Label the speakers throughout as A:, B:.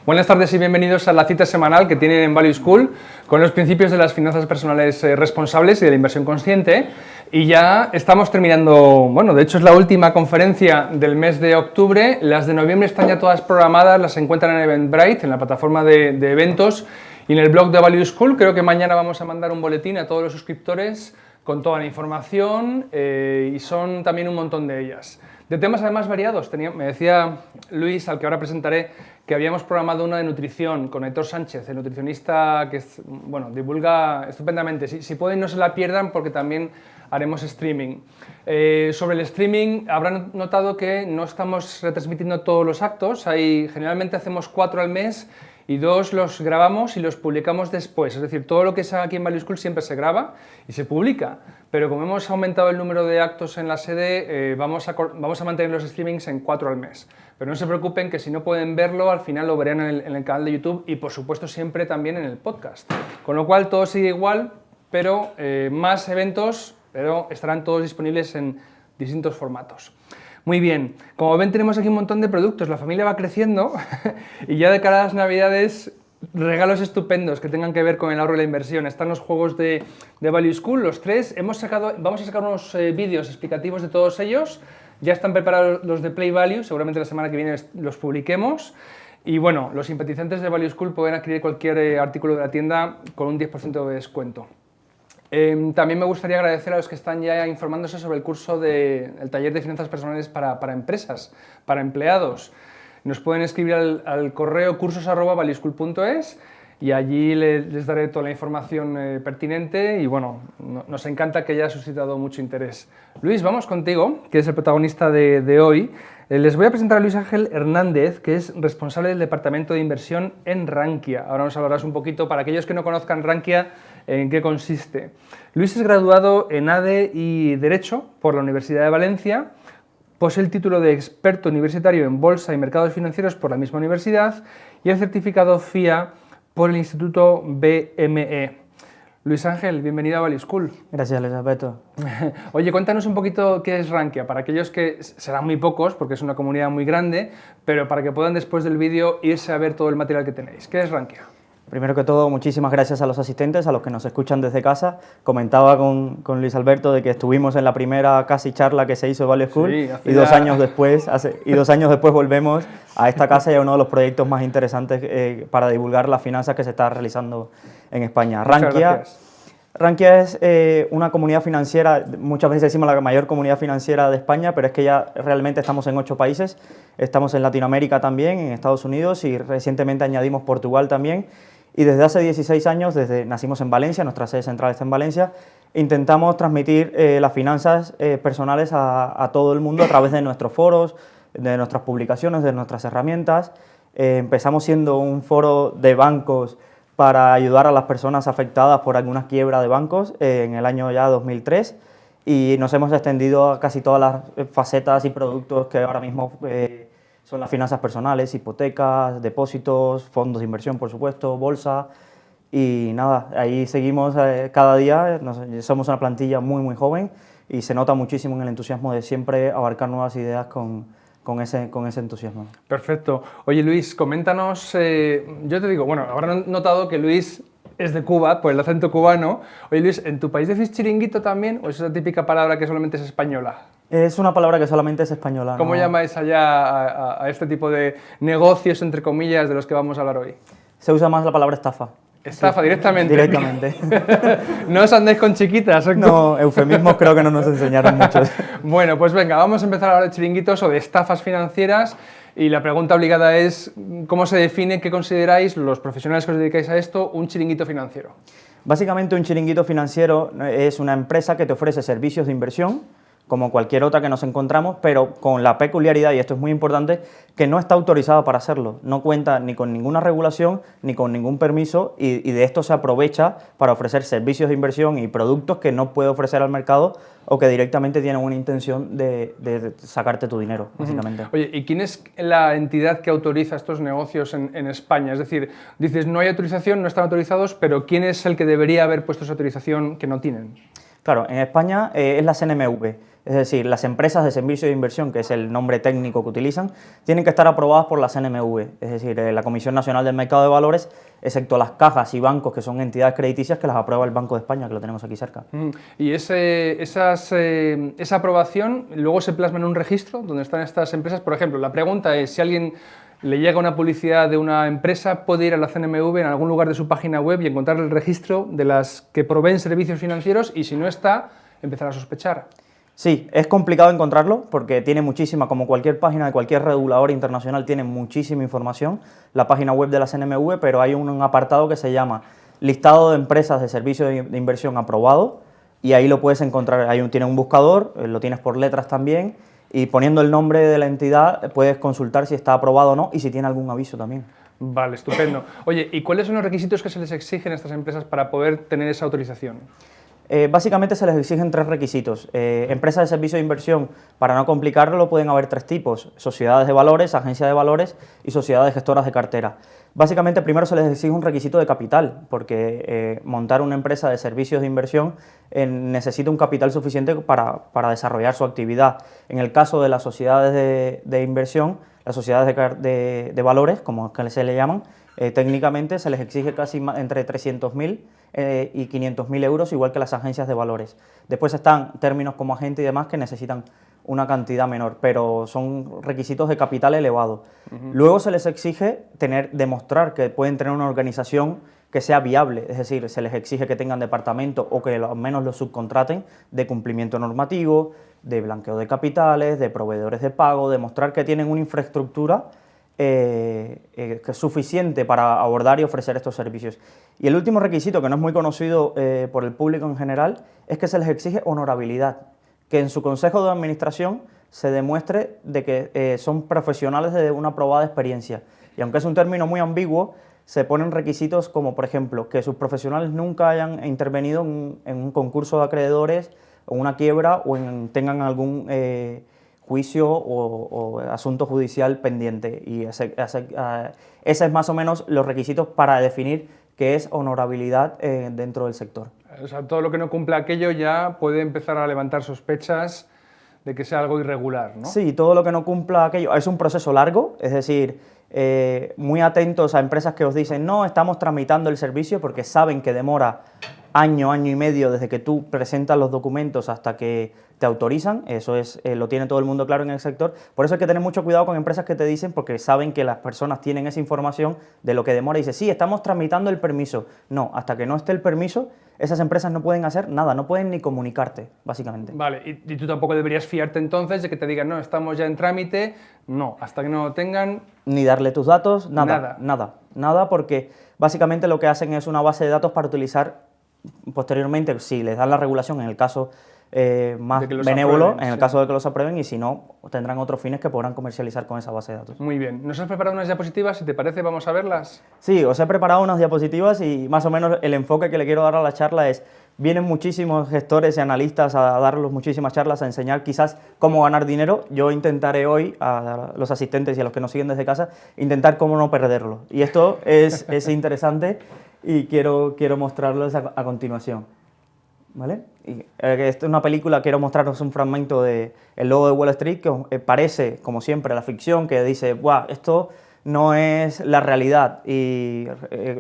A: Buenas tardes y bienvenidos a la cita semanal que tienen en Value School con los principios de las finanzas personales responsables y de la inversión consciente. Y ya estamos terminando, bueno, de hecho es la última conferencia del mes de octubre. Las de noviembre están ya todas programadas, las encuentran en Eventbrite, en la plataforma de eventos y en el blog de Value School. Creo que mañana vamos a mandar un boletín a todos los suscriptores con toda la información y son también un montón de ellas. De temas además variados, me decía Luis, al que ahora presentaré, que habíamos programado una de nutrición con Aitor Sánchez, el nutricionista que bueno, divulga estupendamente. Si pueden, no se la pierdan porque también haremos streaming. Sobre el streaming, habrán notado que no estamos retransmitiendo todos los actos. Generalmente hacemos 4 al mes y 2 los grabamos y los publicamos después. Es decir, todo lo que se haga aquí en Value School siempre se graba y se publica. Pero como hemos aumentado el número de actos en la sede, vamos a mantener los streamings en 4 al mes. Pero no se preocupen que si no pueden verlo, al final lo verán en el canal de YouTube y por supuesto siempre también en el podcast. Con lo cual todo sigue igual, pero más eventos, pero estarán todos disponibles en distintos formatos. Muy bien, como ven tenemos aquí un montón de productos, la familia va creciendo y ya de cara a las navidades regalos estupendos que tengan que ver con el ahorro y la inversión. Están los juegos de Value School, los 3, vamos a sacar unos vídeos explicativos de todos ellos, ya están preparados los de Play Value, seguramente la semana que viene los publiquemos. Y bueno, los simpatizantes de Value School pueden adquirir cualquier artículo de la tienda con un 10% de descuento. También me gustaría agradecer a los que están ya informándose sobre el curso el taller de finanzas personales para empresas, para empleados. Nos pueden escribir al correo cursos@valueschool.es y allí les daré toda la información pertinente y bueno, nos encanta que haya suscitado mucho interés. Luis, vamos contigo, que es el protagonista de hoy. Les voy a presentar a Luis Ángel Hernández, que es responsable del departamento de inversión en Rankia. Ahora nos hablarás un poquito, para aquellos que no conozcan Rankia, en qué consiste. Luis es graduado en ADE y Derecho por la Universidad de Valencia, posee el título de experto universitario en bolsa y mercados financieros por la misma universidad y el certificado FIA por el Instituto BME. Luis Ángel, bienvenido a Value School.
B: Gracias, Luis Alberto.
A: Oye, cuéntanos un poquito qué es Rankia, para aquellos que serán muy pocos, porque es una comunidad muy grande, pero para que puedan después del vídeo irse a ver todo el material que tenéis. ¿Qué es Rankia?
B: Primero que todo, muchísimas gracias a los asistentes, a los que nos escuchan desde casa. Comentaba con Luis Alberto de que estuvimos en la primera casi charla que se hizo de Value School y 2 años después volvemos a esta casa y a uno de los proyectos más interesantes para divulgar las finanzas que se está realizando en España. Rankia es una comunidad financiera, muchas veces decimos la mayor comunidad financiera de España, pero es que ya realmente estamos en 8 países, estamos en Latinoamérica también, en Estados Unidos y recientemente añadimos Portugal también. Y desde hace 16 años, nacimos en Valencia, nuestra sede central está en Valencia, intentamos transmitir las finanzas personales a todo el mundo a través de nuestros foros, de nuestras publicaciones, de nuestras herramientas. Empezamos siendo un foro de bancos para ayudar a las personas afectadas por alguna quiebra de bancos en el año ya 2003 y nos hemos extendido a casi todas las facetas y productos que ahora mismo son las finanzas personales, hipotecas, depósitos, fondos de inversión, por supuesto, bolsa y nada, ahí seguimos cada día, somos una plantilla muy joven y se nota muchísimo en el entusiasmo de siempre abarcar nuevas ideas con ese entusiasmo.
A: Perfecto. Oye Luis, coméntanos, yo te digo, bueno, habrán notado que Luis es de Cuba, por el acento cubano. Oye Luis, ¿en tu país decís chiringuito también o es esa típica palabra que solamente es española?
B: Es una palabra que solamente es española.
A: ¿Cómo llamáis allá a este tipo de negocios, entre comillas, de los que vamos a hablar hoy?
B: Se usa más la palabra estafa.
A: Estafa, sí, directamente.
B: Directamente.
A: ¿No os andéis con chiquitas?
B: No, eufemismos creo que no nos enseñaron muchos.
A: Bueno, pues venga, vamos a empezar a hablar de chiringuitos o de estafas financieras. Y la pregunta obligada es, ¿cómo se define, qué consideráis, los profesionales que os dedicáis a esto, un chiringuito financiero?
B: Básicamente un chiringuito financiero es una empresa que te ofrece servicios de inversión, como cualquier otra que nos encontramos, pero con la peculiaridad, y esto es muy importante, que no está autorizada para hacerlo, no cuenta ni con ninguna regulación, ni con ningún permiso, y de esto se aprovecha para ofrecer servicios de inversión y productos que no puede ofrecer al mercado o que directamente tienen una intención de sacarte tu dinero, básicamente.
A: Oye, ¿y quién es la entidad que autoriza estos negocios en España? Es decir, dices, no hay autorización, no están autorizados, pero ¿quién es el que debería haber puesto esa autorización que no tienen?
B: Claro, en España es la CNMV, es decir, las empresas de servicio de inversión, que es el nombre técnico que utilizan, tienen que estar aprobadas por la CNMV, es decir, la Comisión Nacional del Mercado de Valores, excepto las cajas y bancos, que son entidades crediticias, que las aprueba el Banco de España, que lo tenemos aquí cerca.
A: ¿Y esa aprobación luego se plasma en un registro donde están estas empresas? Por ejemplo, la pregunta es, si alguien le llega una publicidad de una empresa, puede ir a la CNMV en algún lugar de su página web y encontrar el registro de las que proveen servicios financieros, y si no está, empezar a sospechar.
B: Sí, es complicado encontrarlo porque tiene muchísima, como cualquier página de cualquier regulador internacional, tiene muchísima información, la página web de la CNMV, pero hay un apartado que se llama Listado de empresas de servicio de inversión aprobado, y ahí lo puedes encontrar, tiene un buscador, lo tienes por letras también, y poniendo el nombre de la entidad puedes consultar si está aprobado o no y si tiene algún aviso también.
A: Vale, estupendo. Oye, ¿y cuáles son los requisitos que se les exigen a estas empresas para poder tener esa autorización?
B: Básicamente se les exigen 3 requisitos. Empresas de servicio de inversión, para no complicarlo, pueden haber 3 tipos: sociedades de valores, agencias de valores y sociedades gestoras de cartera. Básicamente, primero se les exige un requisito de capital, porque montar una empresa de servicios de inversión necesita un capital suficiente para desarrollar su actividad. En el caso de las sociedades de inversión, las sociedades de valores, como que se le llaman, técnicamente se les exige casi entre 300.000 y 500.000 euros, igual que las agencias de valores. Después están términos como agente y demás que necesitan una cantidad menor, pero son requisitos de capital elevado. Luego se les exige demostrar que pueden tener una organización que sea viable, es decir, se les exige que tengan departamento o que al menos lo subcontraten de cumplimiento normativo, de blanqueo de capitales, de proveedores de pago, demostrar que tienen una infraestructura que es suficiente para abordar y ofrecer estos servicios. Y el último requisito, que no es muy conocido por el público en general, es que se les exige honorabilidad, que en su consejo de administración se demuestre de que son profesionales de una probada experiencia. Y aunque es un término muy ambiguo, se ponen requisitos como, por ejemplo, que sus profesionales nunca hayan intervenido en un concurso de acreedores o una quiebra o tengan algún juicio o asunto judicial pendiente. Y ese es más o menos los requisitos para definir qué es honorabilidad dentro del sector.
A: O sea, todo lo que no cumpla aquello ya puede empezar a levantar sospechas de que sea algo irregular, ¿no?
B: Sí, todo lo que no cumpla aquello. Es un proceso largo, es decir, muy atentos a empresas que os dicen no, estamos tramitando el servicio, porque saben que demora año, año y medio desde que tú presentas los documentos hasta que te autorizan. Eso lo tiene todo el mundo claro en el sector. Por eso hay que tener mucho cuidado con empresas que te dicen, porque saben que las personas tienen esa información de lo que demora y dicen, sí, estamos tramitando el permiso. No, hasta que no esté el permiso, esas empresas no pueden hacer nada, no pueden ni comunicarte, básicamente.
A: Vale, y tú tampoco deberías fiarte entonces de que te digan, no, estamos ya en trámite, no, hasta que no lo tengan...
B: Ni darle tus datos, nada, porque básicamente lo que hacen es una base de datos para utilizar posteriormente, si les dan la regulación en el caso más benévolo, aprueben, en el caso de que los aprueben, y si no, tendrán otros fines que podrán comercializar con esa base de datos.
A: Muy bien. ¿Nos has preparado unas diapositivas? Si te parece, vamos a verlas.
B: Sí, os he preparado unas diapositivas y más o menos el enfoque que le quiero dar a la charla es: vienen muchísimos gestores y analistas a darles muchísimas charlas, a enseñar quizás cómo ganar dinero. Yo intentaré hoy, a los asistentes y a los que nos siguen desde casa, intentar cómo no perderlo. Y esto es interesante y quiero mostrarlos a continuación. ¿Vale? Esta es una película, quiero mostraros un fragmento de El Lobo de Wall Street, que parece, como siempre, la ficción, que dice, ¡buah! Esto no es la realidad. Y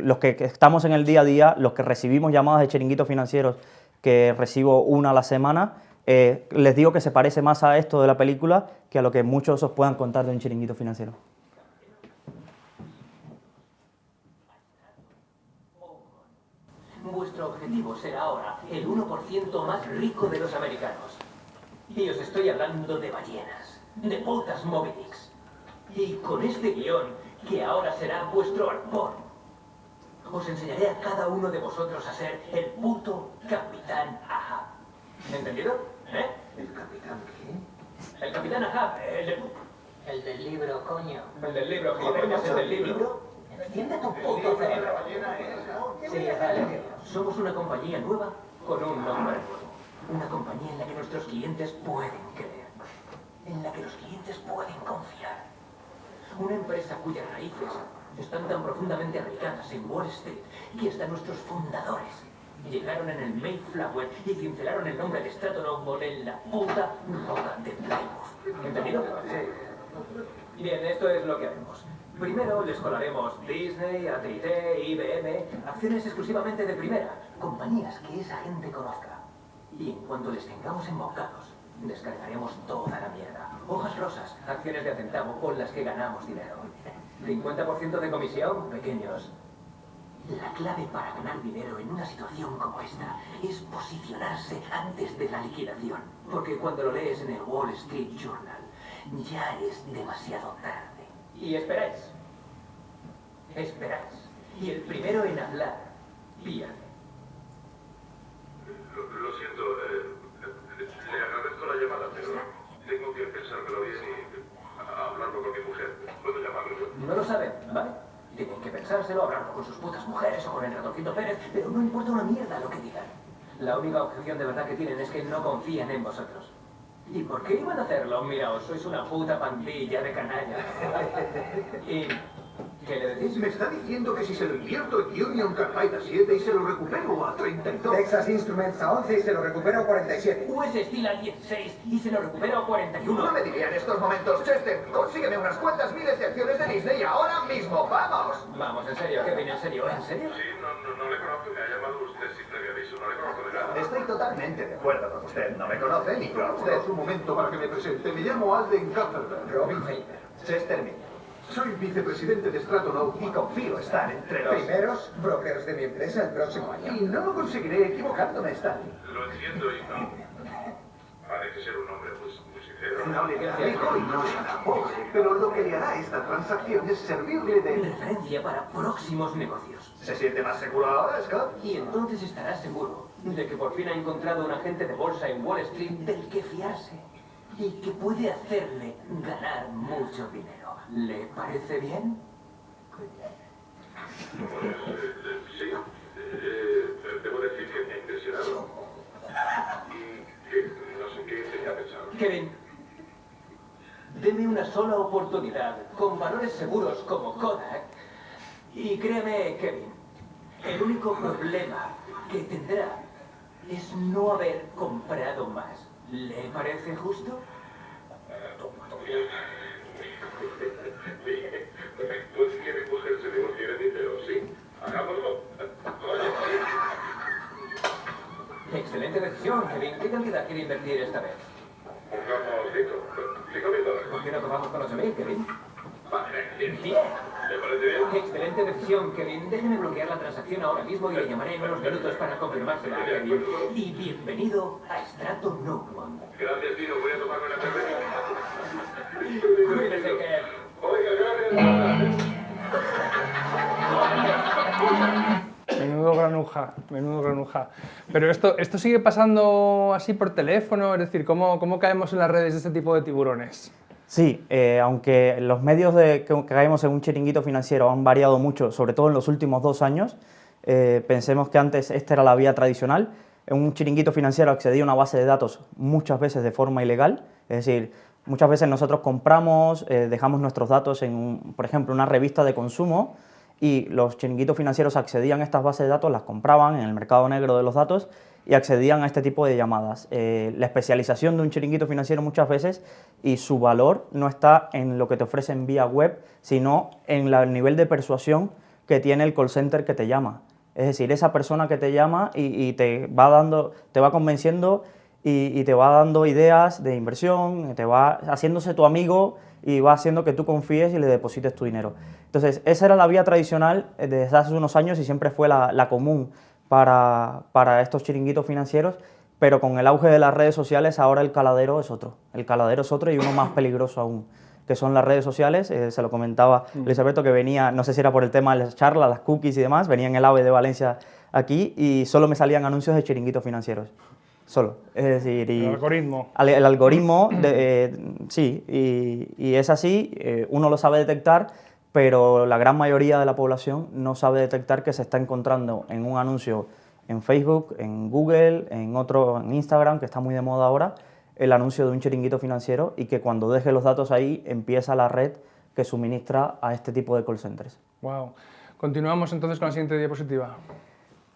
B: los que estamos en el día a día, los que recibimos llamadas de chiringuitos financieros, que recibo una a la semana, les digo que se parece más a esto de la película que a lo que muchos os puedan contar de un chiringuito financiero.
C: Vuestro objetivo será ahora el 1% más rico de los americanos. Y os estoy hablando de ballenas, de putas Moby Dicks. Y con este guión, que ahora será vuestro arpón, os enseñaré a cada uno de vosotros a ser el puto Capitán Ahab. ¿Entendido? ¿Eh?
D: ¿El Capitán qué?
C: El Capitán Ahab,
D: El del libro, coño.
C: el del libro, gilipollas, el del libro.
D: Enciende tu puto cerebro.
C: Sí, dale. Somos una compañía nueva con un nombre nuevo. Una compañía en la que nuestros clientes pueden creer. En la que los clientes pueden confiar. Una empresa cuyas raíces están tan profundamente arraigadas en Wall Street que hasta nuestros fundadores Llegaron en el Mayflower y cincelaron el nombre de Stratton Oakmont en la puta roca de Plymouth. ¿Entendido? Sí. Bien, esto es lo que haremos. Primero les colaremos Disney, AT&T, IBM, acciones exclusivamente de primera, compañías que esa gente conozca. Y en cuanto les tengamos embaucados, descargaremos toda la mierda. Hojas rosas, acciones de a centavo con las que ganamos dinero. 50% de comisión, pequeños. La clave para ganar dinero en una situación como esta es posicionarse antes de la liquidación. Porque cuando lo lees en el Wall Street Journal, ya es demasiado tarde. Y esperáis. Esperáis. Y el primero en hablar, pierde.
E: Lo siento, le agradezco la llamada, pero tengo que pensármelo bien y hablarlo con mi mujer. ¿Puedo llamarlo?
C: No lo saben, ¿vale? Tienen que pensárselo, hablarlo con sus putas mujeres o con el ratoncito Pérez, pero no importa una mierda lo que digan. La única objeción de verdad que tienen es que no confían en vosotros. ¿Y por qué iban a hacerlo? Miraos, sois una puta pandilla de canallas. ¿Y qué le decís?
E: Me está diciendo que si se lo invierto en Union Carbide a 7 y se lo recupero a 32.
F: Texas Instruments a 11 y se lo recupero a 47.
C: US Steel a 16 y se lo recupero a 41.
E: No me diría en estos momentos, Chester, consígueme unas cuantas miles de acciones de Disney ahora mismo, ¡vamos!
C: Vamos, en serio, Kevin, en serio, ¿en serio?
E: Sí, no le conozco, me ha llamado usted sin previo aviso, no le conozco de nada.
G: Estoy totalmente de acuerdo con usted. No me conoce ni yo a usted.
E: Un momento para que me presente, me llamo Alden Cutterberg.
F: Robin Faber.
G: Chester Miller.
E: Soy vicepresidente de Stratton Oak
G: Y confío estar entre los...
F: Primeros brokers de mi empresa el próximo año.
E: y no lo conseguiré equivocándome, Stanley.
H: Lo entiendo y no. Parece ser un hombre muy sincero.
E: No le hará rico y no le hará pobre, pero lo que le hará esta transacción es servirle de...
C: Referencia para próximos negocios.
G: ¿Se siente más seguro ahora, Scott?
C: Y entonces estarás seguro de que por fin ha encontrado un agente de bolsa en Wall Street del que fiarse y que puede hacerle ganar mucho dinero. ¿Le parece bien?
H: Sí, debo decir que me ha impresionado. Y que no sé qué tenía pensado.
C: Kevin, deme una sola oportunidad con valores seguros como Kodak y créeme, Kevin, el único problema que tendrá es no haber comprado más. ¿Le parece justo?
H: Puede que mi mujer se divorcie de mí, pero sí, hagámoslo.
C: Excelente decisión, Kevin. ¿Qué cantidad quiere invertir esta vez?
H: Pongamos $5,000.
C: ¿Por qué no tomamos con 8.000, Kevin?
H: Vale, bien.
C: Bien.
H: ¿Le parece bien?
C: Excelente decisión, Kevin. Déjeme bloquear la transacción ahora mismo y le llamaré en unos minutos para confirmársela, Kevin. Y bienvenido a Stratton Oakmont.
H: Gracias, tío. Voy a tomarme una cerveza.
C: Cuídese, Kevin.
H: Oiga, gracias.
A: Menudo granuja. Pero esto sigue pasando así por teléfono, es decir, ¿cómo caemos en las redes de este tipo de tiburones?
B: Sí, aunque los medios que caemos en un chiringuito financiero han variado mucho, sobre todo en los últimos 2 años, pensemos que antes esta era la vía tradicional. En un chiringuito financiero accedía a una base de datos muchas veces de forma ilegal, es decir, muchas veces nosotros compramos, dejamos nuestros datos en, por ejemplo, una revista de consumo y los chiringuitos financieros accedían a estas bases de datos, las compraban en el mercado negro de los datos y accedían a este tipo de llamadas. La especialización de un chiringuito financiero muchas veces y su valor no está en lo que te ofrecen vía web, sino en el nivel de persuasión que tiene el call center que te llama. Es decir, esa persona que te llama y te va convenciendo y te va dando ideas de inversión, te va haciéndose tu amigo y va haciendo que tú confíes y le deposites tu dinero. Entonces, esa era la vía tradicional desde hace unos años y siempre fue la común para estos chiringuitos financieros, pero con el auge de las redes sociales ahora el caladero es otro. El caladero es otro y uno más peligroso aún, que son las redes sociales. Se lo comentaba Luis Alberto que venía, no sé si era por el tema de las charlas, las cookies y demás, venía en el AVE de Valencia aquí y solo me salían anuncios de chiringuitos financieros. Solo, es decir...
A: El algoritmo.
B: El algoritmo, sí, y es así, uno lo sabe detectar, pero la gran mayoría de la población no sabe detectar que se está encontrando en un anuncio en Facebook, en Google, en Instagram, que está muy de moda ahora, el anuncio de un chiringuito financiero y que cuando deje los datos ahí empieza la red que suministra a este tipo de call centers.
A: Wow. Continuamos entonces con la siguiente diapositiva.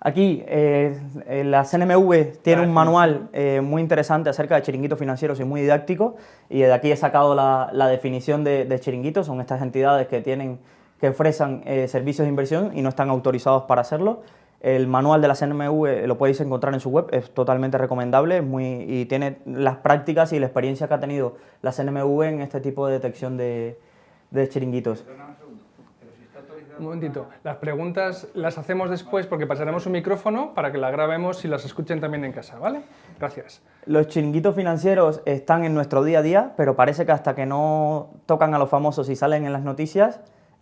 B: Aquí la CNMV tiene un manual muy interesante acerca de chiringuitos financieros y muy didáctico, y de aquí he sacado la definición de chiringuitos. Son estas entidades que ofrecen servicios de inversión y no están autorizados para hacerlo. El manual de la CNMV lo podéis encontrar en su web, es totalmente recomendable, y tiene las prácticas y la experiencia que ha tenido la CNMV en este tipo de detección de chiringuitos.
A: Un momentito, las preguntas las hacemos después porque pasaremos un micrófono para que las grabemos y las escuchen también en casa, ¿vale? Gracias.
B: Los chiringuitos financieros están en nuestro día a día, pero parece que hasta que no tocan a los famosos y salen en las noticias,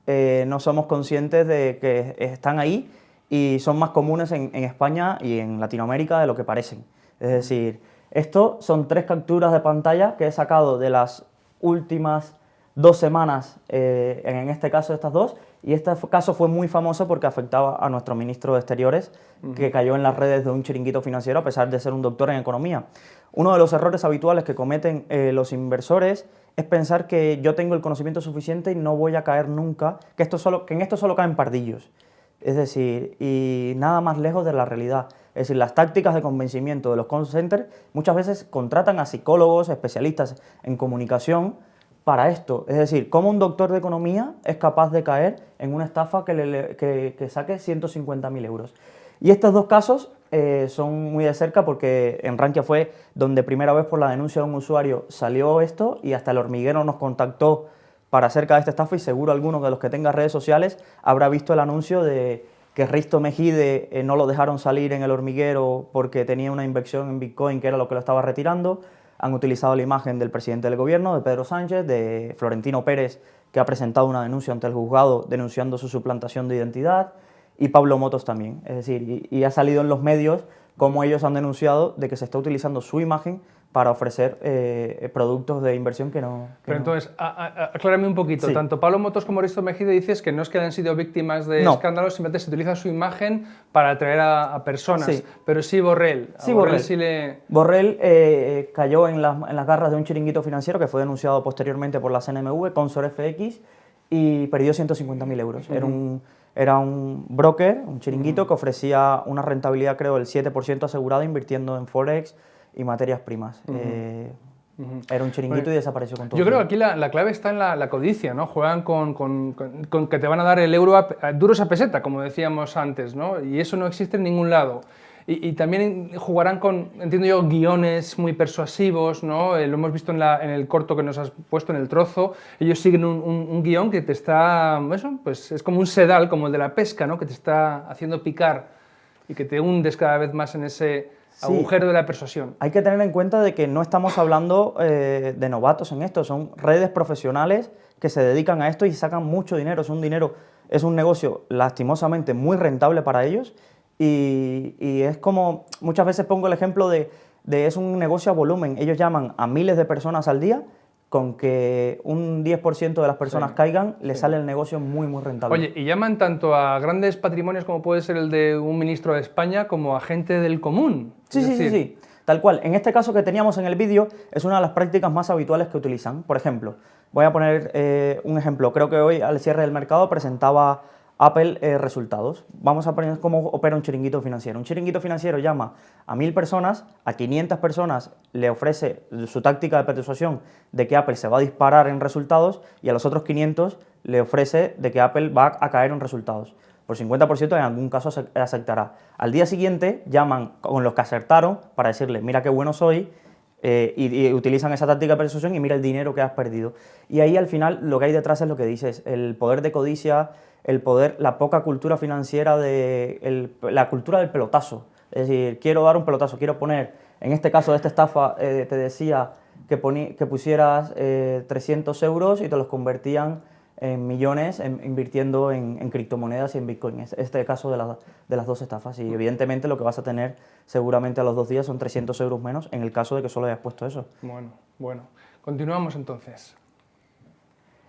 B: no somos conscientes de que están ahí, y son más comunes en España y en Latinoamérica de lo que parecen. Es decir, esto son 3 capturas de pantalla que he sacado de las últimas 2 semanas, en este caso estas 2, y este caso fue muy famoso porque afectaba a nuestro ministro de Exteriores, que cayó en las redes de un chiringuito financiero a pesar de ser un doctor en economía. Uno de los errores habituales que cometen los inversores es pensar que yo tengo el conocimiento suficiente y no voy a caer nunca, que en esto solo caen pardillos. Es decir, y nada más lejos de la realidad. Es decir, las tácticas de convencimiento de los call centers muchas veces contratan a psicólogos, especialistas en comunicación para esto. Es decir, ¿cómo un doctor de economía es capaz de caer en una estafa que saque 150.000 euros? Y estos 2 casos son muy de cerca porque en Rankia fue donde primera vez por la denuncia de un usuario salió esto, y hasta El Hormiguero nos contactó para acerca de esta estafa, y seguro alguno de los que tenga redes sociales habrá visto el anuncio de que Risto Mejide no lo dejaron salir en El Hormiguero porque tenía una inversión en Bitcoin que era lo que lo estaba retirando. Han utilizado la imagen del presidente del gobierno, de Pedro Sánchez, de Florentino Pérez, que ha presentado una denuncia ante el juzgado denunciando su suplantación de identidad, y Pablo Motos también. Es decir, y ha salido en los medios como ellos han denunciado de que se está utilizando su imagen para ofrecer productos de inversión que no...
A: Pero entonces, aclárame un poquito,
B: Sí.
A: Tanto Pablo Motos como Risto Mejide dices que no es que hayan sido víctimas de escándalos, simplemente se utiliza su imagen para atraer a personas,
B: Sí.
A: Pero sí Borrell.
B: Sí, Borrell.
A: Sí
B: Borrell cayó en las garras de un chiringuito financiero que fue denunciado posteriormente por la CNMV, Consor FX, y perdió 150.000 euros. Era un broker, un chiringuito que ofrecía una rentabilidad, creo, del 7% asegurada invirtiendo en Forex y materias primas. Era un chiringuito y desapareció con todo.
A: Yo creo que aquí la clave está en la codicia, ¿no? Juegan con que te van a dar el euro a duros a peseta, como decíamos antes, ¿no? Y eso no existe en ningún lado. Y también jugarán con, entiendo yo, guiones muy persuasivos, ¿no? Lo hemos visto en el corto que nos has puesto, en el trozo. Ellos siguen un guión que te está, eso, pues es como un sedal, como el de la pesca, ¿no? Que te está haciendo picar y que te hundes cada vez más en ese agujero de la persuasión.
B: Hay que tener en cuenta de que no estamos hablando de novatos en esto, son redes profesionales que se dedican a esto y sacan mucho dinero. Es un negocio lastimosamente muy rentable para ellos. Y es como, muchas veces pongo el ejemplo de es un negocio a volumen. Ellos llaman a miles de personas al día, con que un 10% de las personas caigan, les sale el negocio muy, muy rentable.
A: Oye, y llaman tanto a grandes patrimonios como puede ser el de un ministro de España, como a gente del común.
B: Sí, tal cual. En este caso que teníamos en el vídeo, es una de las prácticas más habituales que utilizan. Por ejemplo, voy a poner un ejemplo. Creo que hoy, al cierre del mercado, presentaba Apple resultados. Vamos a poner cómo opera un chiringuito financiero. Un chiringuito financiero llama a 1000 personas, a 500 personas le ofrece su táctica de persuasión de que Apple se va a disparar en resultados, y a los otros 500 le ofrece de que Apple va a caer en resultados. Por 50% en algún caso aceptará. Al día siguiente llaman con los que acertaron para decirle, mira qué bueno soy, y utilizan esa táctica de persuasión y mira el dinero que has perdido. Y ahí al final lo que hay detrás es lo que dices, el poder de codicia, el poder, la poca cultura financiera, la cultura del pelotazo. Es decir, quiero dar un pelotazo, quiero poner, en este caso de esta estafa, te decía que pusieras 300 euros y te los convertían en millones invirtiendo en criptomonedas y en Bitcoin. Este caso de las 2 estafas. Y evidentemente lo que vas a tener seguramente a los 2 días son 300 euros menos en el caso de que solo hayas puesto eso.
A: Bueno. Continuamos entonces.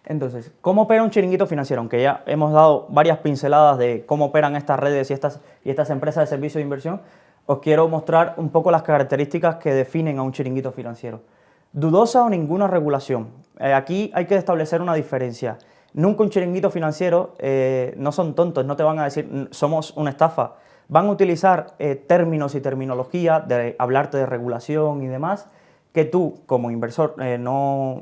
B: Entonces, ¿cómo opera un chiringuito financiero? Aunque ya hemos dado varias pinceladas de cómo operan estas redes y estas empresas de servicio de inversión, os quiero mostrar un poco las características que definen a un chiringuito financiero. Dudosa o ninguna regulación. Aquí hay que establecer una diferencia. Nunca un chiringuito financiero, no son tontos, no te van a decir somos una estafa, van a utilizar términos y terminología de hablarte de regulación y demás que tú como inversor no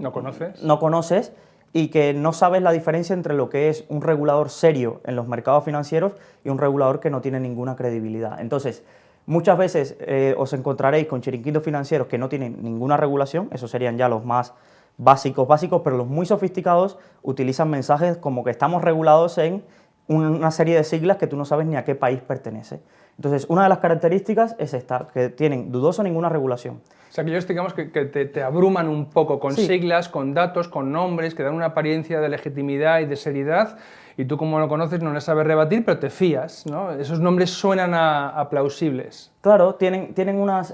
B: conoces y que no sabes la diferencia entre lo que es un regulador serio en los mercados financieros y un regulador que no tiene ninguna credibilidad. Entonces, muchas veces os encontraréis con chiringuitos financieros que no tienen ninguna regulación, esos serían ya los más básicos, pero los muy sofisticados utilizan mensajes como que estamos regulados en una serie de siglas que tú no sabes ni a qué país pertenece. Entonces, una de las características es esta, que tienen dudoso ninguna regulación.
A: O sea, que ellos, digamos, que te abruman un poco con siglas, con datos, con nombres, que dan una apariencia de legitimidad y de seriedad, y tú, como lo conoces, no les sabes rebatir, pero te fías, ¿no? Esos nombres suenan a plausibles.
B: Claro, tienen unas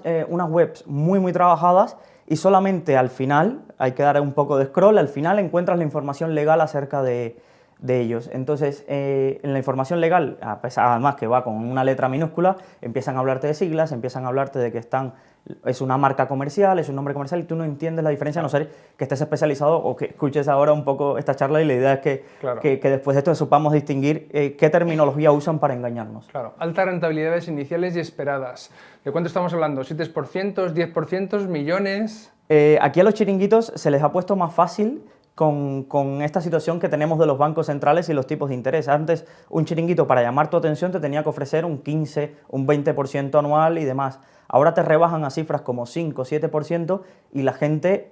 B: webs muy trabajadas, y solamente al final, hay que dar un poco de scroll, al final encuentras la información legal acerca de ellos. Entonces, en la información legal, además que va con una letra minúscula, empiezan a hablarte de siglas, empiezan a hablarte de que es una marca comercial, es un nombre comercial, y tú no entiendes la diferencia, a no ser que estés especializado o que escuches ahora un poco esta charla, y la idea es que después de esto sepamos distinguir qué terminología usan para engañarnos.
A: Claro, altas rentabilidades iniciales y esperadas. ¿De cuánto estamos hablando? ¿7%, 10%, millones?
B: Aquí a los chiringuitos se les ha puesto más fácil con esta situación que tenemos de los bancos centrales y los tipos de interés. Antes, un chiringuito para llamar tu atención te tenía que ofrecer un 15, un 20% anual y demás. Ahora te rebajan a cifras como 5, 7% y la gente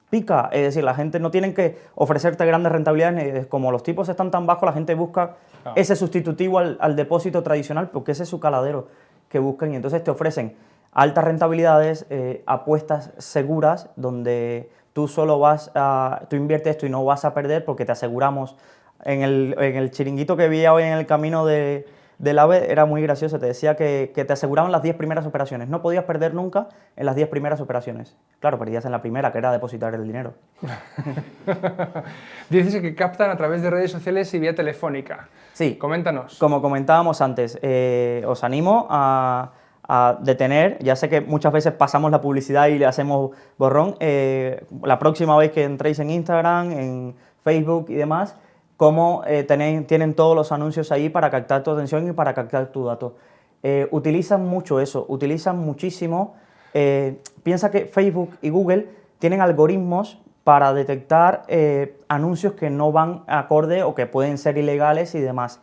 B: pica. Es decir, la gente no tiene que ofrecerte grandes rentabilidades. Como los tipos están tan bajos, la gente busca ese sustitutivo al depósito tradicional, porque ese es su caladero que buscan, y entonces te ofrecen altas rentabilidades, apuestas seguras, donde tú tú inviertes esto y no vas a perder, porque te aseguramos. En el chiringuito que vi hoy en el camino del AVE era muy gracioso, te decía que te aseguraban las 10 primeras operaciones, no podías perder nunca en las 10 primeras operaciones. Claro, perdías en la primera, que era depositar el dinero.
A: Dices que captan a través de redes sociales y vía telefónica.
B: Sí.
A: Coméntanos.
B: Como comentábamos antes, os animo a detener, ya sé que muchas veces pasamos la publicidad y le hacemos borrón, la próxima vez que entréis en Instagram, en Facebook y demás, cómo tienen todos los anuncios ahí para captar tu atención y para captar tu dato. Utilizan mucho eso, utilizan muchísimo. Piensa que Facebook y Google tienen algoritmos para detectar anuncios que no van acorde o que pueden ser ilegales y demás,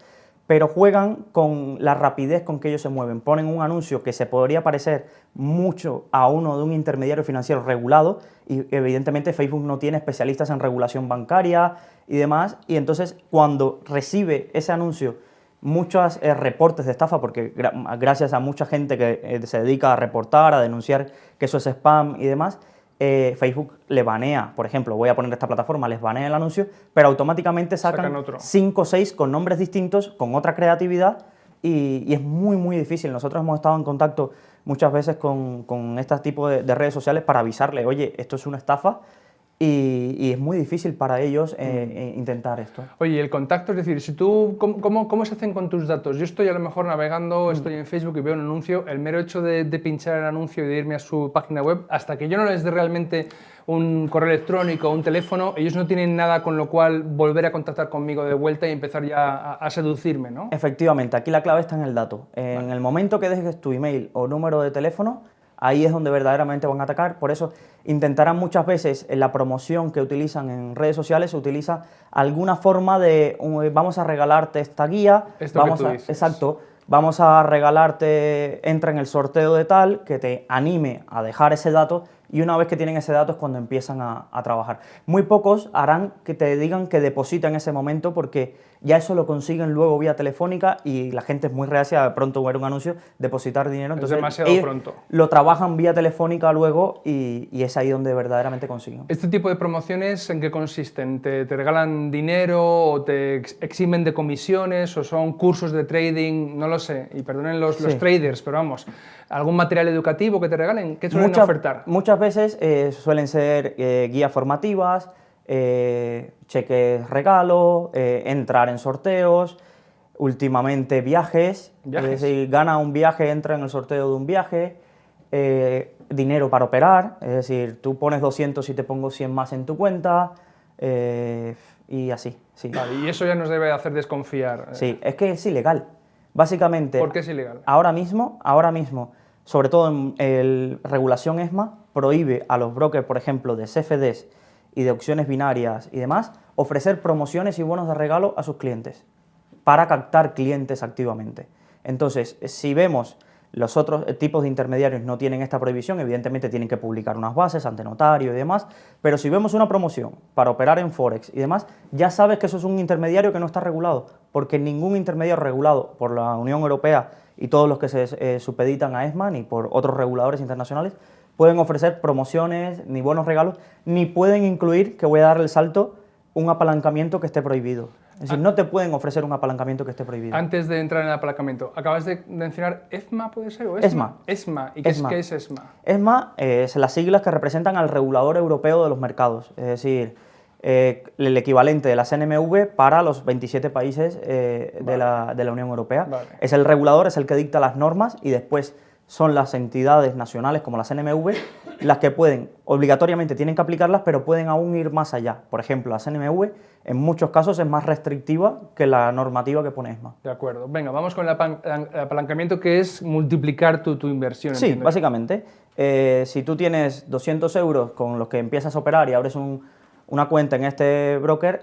B: pero juegan con la rapidez con que ellos se mueven. Ponen un anuncio que se podría parecer mucho a uno de un intermediario financiero regulado, y evidentemente Facebook no tiene especialistas en regulación bancaria y demás, y entonces cuando recibe ese anuncio muchos reportes de estafa, porque gracias a mucha gente que se dedica a reportar, a denunciar que eso es spam y demás, Facebook le banea, por ejemplo, voy a poner esta plataforma, les banea el anuncio, pero automáticamente sacan 5 o 6 con nombres distintos, con otra creatividad, y es muy difícil. Nosotros hemos estado en contacto muchas veces con este tipo de redes sociales para avisarle, oye, esto es una estafa, y es muy difícil para ellos intentar esto.
A: Oye, el contacto, es decir, si tú, ¿cómo se hacen con tus datos? Yo estoy a lo mejor navegando, estoy en Facebook y veo un anuncio, el mero hecho de pinchar el anuncio y de irme a su página web, hasta que yo no les dé realmente un correo electrónico o un teléfono, ellos no tienen nada con lo cual volver a contactar conmigo de vuelta y empezar ya a seducirme, ¿no?
B: Efectivamente, aquí la clave está en el dato. En el momento que dejes tu email o número de teléfono, ahí es donde verdaderamente van a atacar. Por eso intentarán muchas veces en la promoción que utilizan en redes sociales, se utiliza alguna forma de vamos a regalarte esta guía, vamos a regalarte, entra en el sorteo de tal, que te anime a dejar ese dato, y una vez que tienen ese dato es cuando empiezan a trabajar. Muy pocos harán que te digan que deposita en ese momento, porque ya eso lo consiguen luego vía telefónica y la gente es muy reacia de pronto ver un anuncio, depositar dinero. Entonces,
A: es demasiado pronto.
B: Lo trabajan vía telefónica luego y es ahí donde verdaderamente consiguen.
A: ¿Este tipo de promociones en qué consisten? ¿Te regalan dinero o te eximen de comisiones o son cursos de trading? No lo sé, y perdonen los traders, pero vamos, ¿algún material educativo que te regalen? ¿Qué suelen ofertar?
B: Muchas veces suelen ser guías formativas, cheques regalo, entrar en sorteos, últimamente viajes. Es decir, gana un viaje, entra en el sorteo de un viaje, dinero para operar, es decir, tú pones 200 y te pongo 100 más en tu cuenta, y así. Sí.
A: Vale, y eso ya nos debe hacer desconfiar.
B: Sí, es que es ilegal. Básicamente,
A: ¿Por qué es ilegal?
B: Ahora mismo, sobre todo en regulación ESMA, prohíbe a los brokers, por ejemplo, de CFDs y de opciones binarias y demás, ofrecer promociones y bonos de regalo a sus clientes para captar clientes activamente. Entonces, si vemos los otros tipos de intermediarios no tienen esta prohibición, evidentemente tienen que publicar unas bases ante notario y demás, pero si vemos una promoción para operar en Forex y demás, ya sabes que eso es un intermediario que no está regulado, porque ningún intermediario regulado por la Unión Europea y todos los que se supeditan a ESMA ni por otros reguladores internacionales pueden ofrecer promociones, ni buenos regalos, ni pueden incluir, que voy a dar el salto, un apalancamiento que esté prohibido. Es decir, no te pueden ofrecer un apalancamiento que esté prohibido.
A: Antes de entrar en el apalancamiento, acabas de mencionar ESMA, ¿puede ser? ¿O
B: ESMA.
A: ESMA. ¿Y qué es ESMA?
B: ESMA es las siglas que representan al regulador europeo de los mercados, es decir, el equivalente de la CNMV para los 27 países de la Unión Europea.
A: Vale.
B: Es el regulador, es el que dicta las normas y después son las entidades nacionales como la CNMV las que pueden, obligatoriamente tienen que aplicarlas, pero pueden aún ir más allá. Por ejemplo, la CNMV en muchos casos es más restrictiva que la normativa que pone ESMA.
A: De acuerdo. Venga, vamos con el apalancamiento, que es multiplicar tu inversión.
B: Sí, básicamente. Si tú tienes 200 euros con los que empiezas a operar y abres una cuenta en este broker,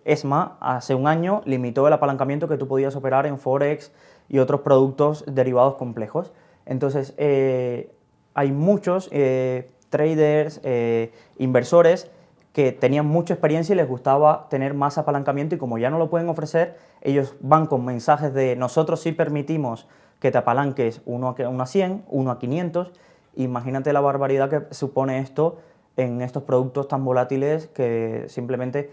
B: ESMA hace un año limitó el apalancamiento que tú podías operar en Forex y otros productos derivados complejos. Entonces, hay muchos traders, inversores que tenían mucha experiencia y les gustaba tener más apalancamiento, y como ya no lo pueden ofrecer, ellos van con mensajes de nosotros sí permitimos que te apalanques 1 a 100, 1 a 500. Imagínate la barbaridad que supone esto en estos productos tan volátiles que simplemente,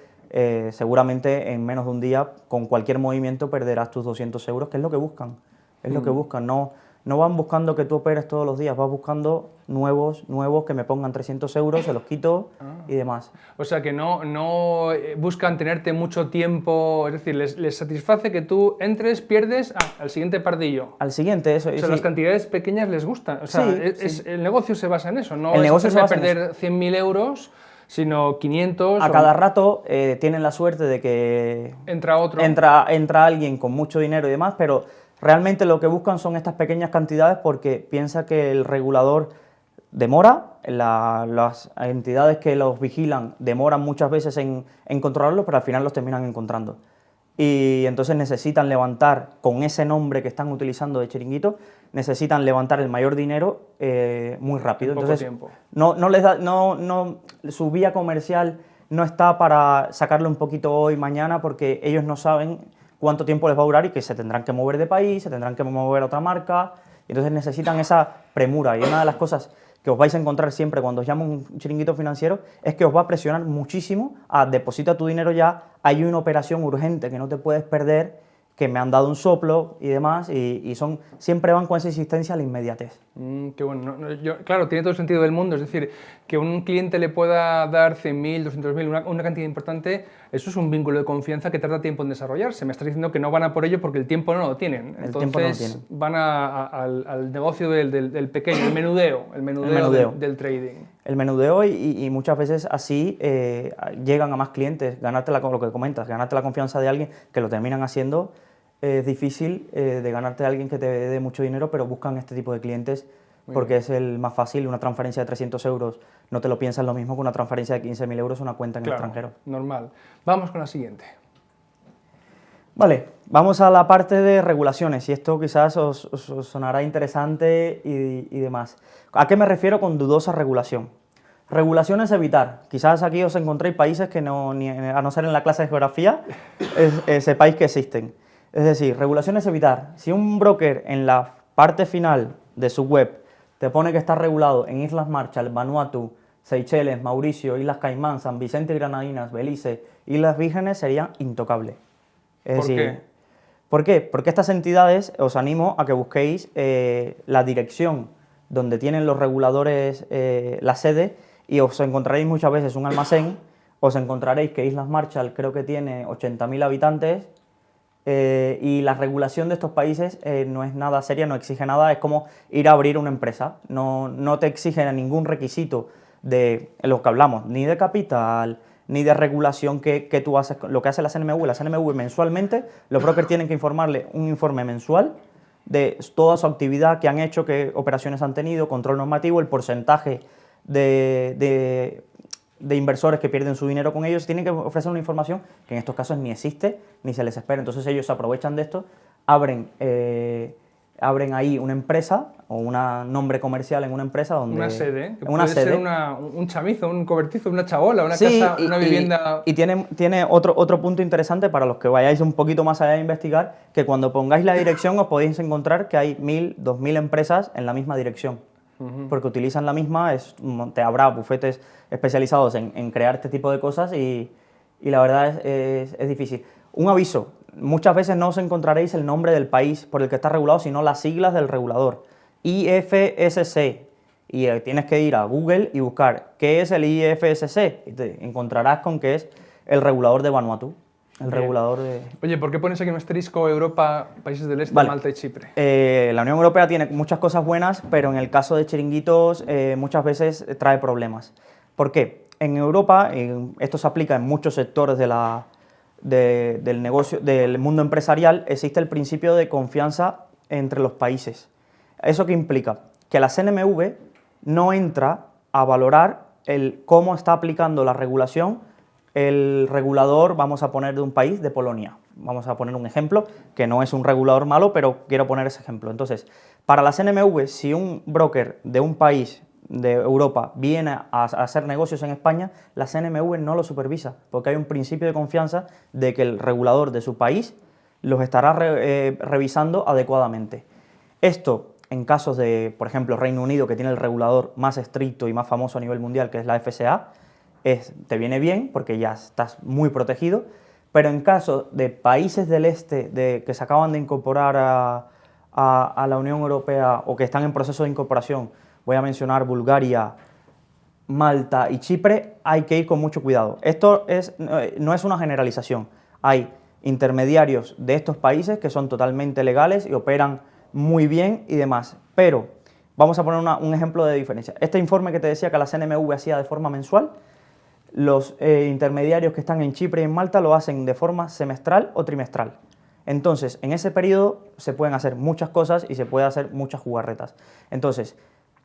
B: seguramente en menos de un día, con cualquier movimiento perderás tus 200 euros, que es lo que buscan. Es lo que buscan. No van buscando que tú operes todos los días, vas buscando nuevos que me pongan 300 euros, se los quito y demás.
A: O sea que no buscan tenerte mucho tiempo, es decir, les satisface que tú entres, pierdes, al siguiente pardillo.
B: Al siguiente, eso.
A: O sea,
B: sí.
A: Las cantidades pequeñas les gustan. O sea,
B: Sí.
A: El negocio se basa en eso, no
B: El negocio
A: es
B: se basa en
A: perder 100.000 euros, sino 500.
B: A cada rato tienen la suerte de que
A: entra otro.
B: Entra alguien con mucho dinero y demás, pero realmente lo que buscan son estas pequeñas cantidades porque piensa que el regulador demora, las entidades que los vigilan demoran muchas veces en controlarlos, pero al final los terminan encontrando. Y entonces necesitan levantar, con ese nombre que están utilizando de chiringuito, necesitan levantar el mayor dinero muy rápido.
A: En poco
B: entonces,
A: tiempo.
B: su vía comercial no está para sacarlo un poquito hoy, mañana, porque ellos no saben cuánto tiempo les va a durar y que se tendrán que mover de país, se tendrán que mover a otra marca, y entonces necesitan esa premura. Y una de las cosas que os vais a encontrar siempre cuando os llama un chiringuito financiero es que os va a presionar muchísimo a deposita tu dinero ya, hay una operación urgente que no te puedes perder, que me han dado un soplo y demás, y siempre van con esa insistencia a la inmediatez.
A: Qué bueno. Claro, tiene todo el sentido del mundo, es decir, que un cliente le pueda dar 100.000, 200.000, una cantidad importante, eso es un vínculo de confianza que tarda tiempo en desarrollarse. Me estás diciendo que no van a por ello porque el tiempo no lo tienen. Entonces van al negocio del pequeño, el menudeo. Del trading.
B: El menudeo y muchas veces así llegan a más clientes, lo que comentas, ganarte la confianza de alguien que lo terminan haciendo. Es difícil de ganarte a alguien que te dé mucho dinero, pero buscan este tipo de clientes porque es el más fácil. Una transferencia de 300 euros no te lo piensas lo mismo que una transferencia de 15.000 euros a una cuenta en el extranjero.
A: Normal. Vamos con la siguiente.
B: Vale, vamos a la parte de regulaciones, y esto quizás os sonará interesante y demás. ¿A qué me refiero con dudosa regulación? Regulaciones evitar. Quizás aquí os encontréis países que a no ser en la clase de geografía, sepáis que existen. Es decir, regulaciones evitar. Si un broker en la parte final de su web te pone que está regulado en Islas Marshall, Vanuatu, Seychelles, Mauricio, Islas Caimán, San Vicente y Granadinas, Belice, Islas Vírgenes, sería intocable. ¿Por qué? Porque estas entidades, os animo a que busquéis la dirección donde tienen los reguladores la sede, y os encontraréis muchas veces un almacén, os encontraréis que Islas Marshall creo que tiene 80.000 habitantes, y la regulación de estos países no es nada seria, no exige nada, es como ir a abrir una empresa, no te exigen ningún requisito de lo que hablamos, ni de capital, ni de regulación que tú haces, lo que hace la CNMV. La CNMV mensualmente, los brokers tienen que informarle un informe mensual de toda su actividad que han hecho, qué operaciones han tenido, control normativo, el porcentaje de inversores que pierden su dinero con ellos. Tienen que ofrecer una información que en estos casos ni existe ni se les espera. Entonces ellos se aprovechan de esto, abren ahí una empresa o un nombre comercial en una empresa donde...
A: Una sede, que
B: una
A: puede
B: sede.
A: ser un chamizo, un cobertizo, una chabola, una casa, una vivienda...
B: Y tiene otro punto interesante para los que vayáis un poquito más allá de investigar, que cuando pongáis la dirección os podéis encontrar que hay 1.000, 2.000 empresas en la misma dirección. Porque utilizan la misma, te habrá bufetes especializados en crear este tipo de cosas y la verdad es difícil. Un aviso, muchas veces no os encontraréis el nombre del país por el que está regulado, sino las siglas del regulador. IFSC. Y tienes que ir a Google y buscar qué es el IFSC y te encontrarás con que es el regulador de Vanuatu. El regulador de...
A: Oye, ¿por qué pones aquí un asterisco Europa, países del este,
B: Vale.
A: Malta y Chipre?
B: La Unión Europea tiene muchas cosas buenas, pero en el caso de chiringuitos muchas veces trae problemas. ¿Por qué? En Europa, esto se aplica en muchos sectores del negocio, del mundo empresarial, existe el principio de confianza entre los países. ¿Eso qué implica? Que la CNMV no entra a valorar cómo está aplicando la regulación el regulador, vamos a poner de un país, de Polonia. Vamos a poner un ejemplo, que no es un regulador malo, pero quiero poner ese ejemplo. Entonces, para la CNMV, si un broker de un país de Europa viene a hacer negocios en España, la CNMV no lo supervisa, porque hay un principio de confianza de que el regulador de su país los estará revisando adecuadamente. Esto, en casos de, por ejemplo, Reino Unido, que tiene el regulador más estricto y más famoso a nivel mundial, que es la FCA, te viene bien porque ya estás muy protegido, pero en caso de países del este que se acaban de incorporar a la Unión Europea o que están en proceso de incorporación, voy a mencionar Bulgaria, Malta y Chipre, hay que ir con mucho cuidado. Esto no es una generalización. Hay intermediarios de estos países que son totalmente legales y operan muy bien y demás, pero vamos a poner un ejemplo de diferencia. Este informe que te decía que la CNMV hacía de forma mensual, los intermediarios que están en Chipre y en Malta lo hacen de forma semestral o trimestral. Entonces, en ese periodo se pueden hacer muchas cosas y se puede hacer muchas jugarretas. Entonces,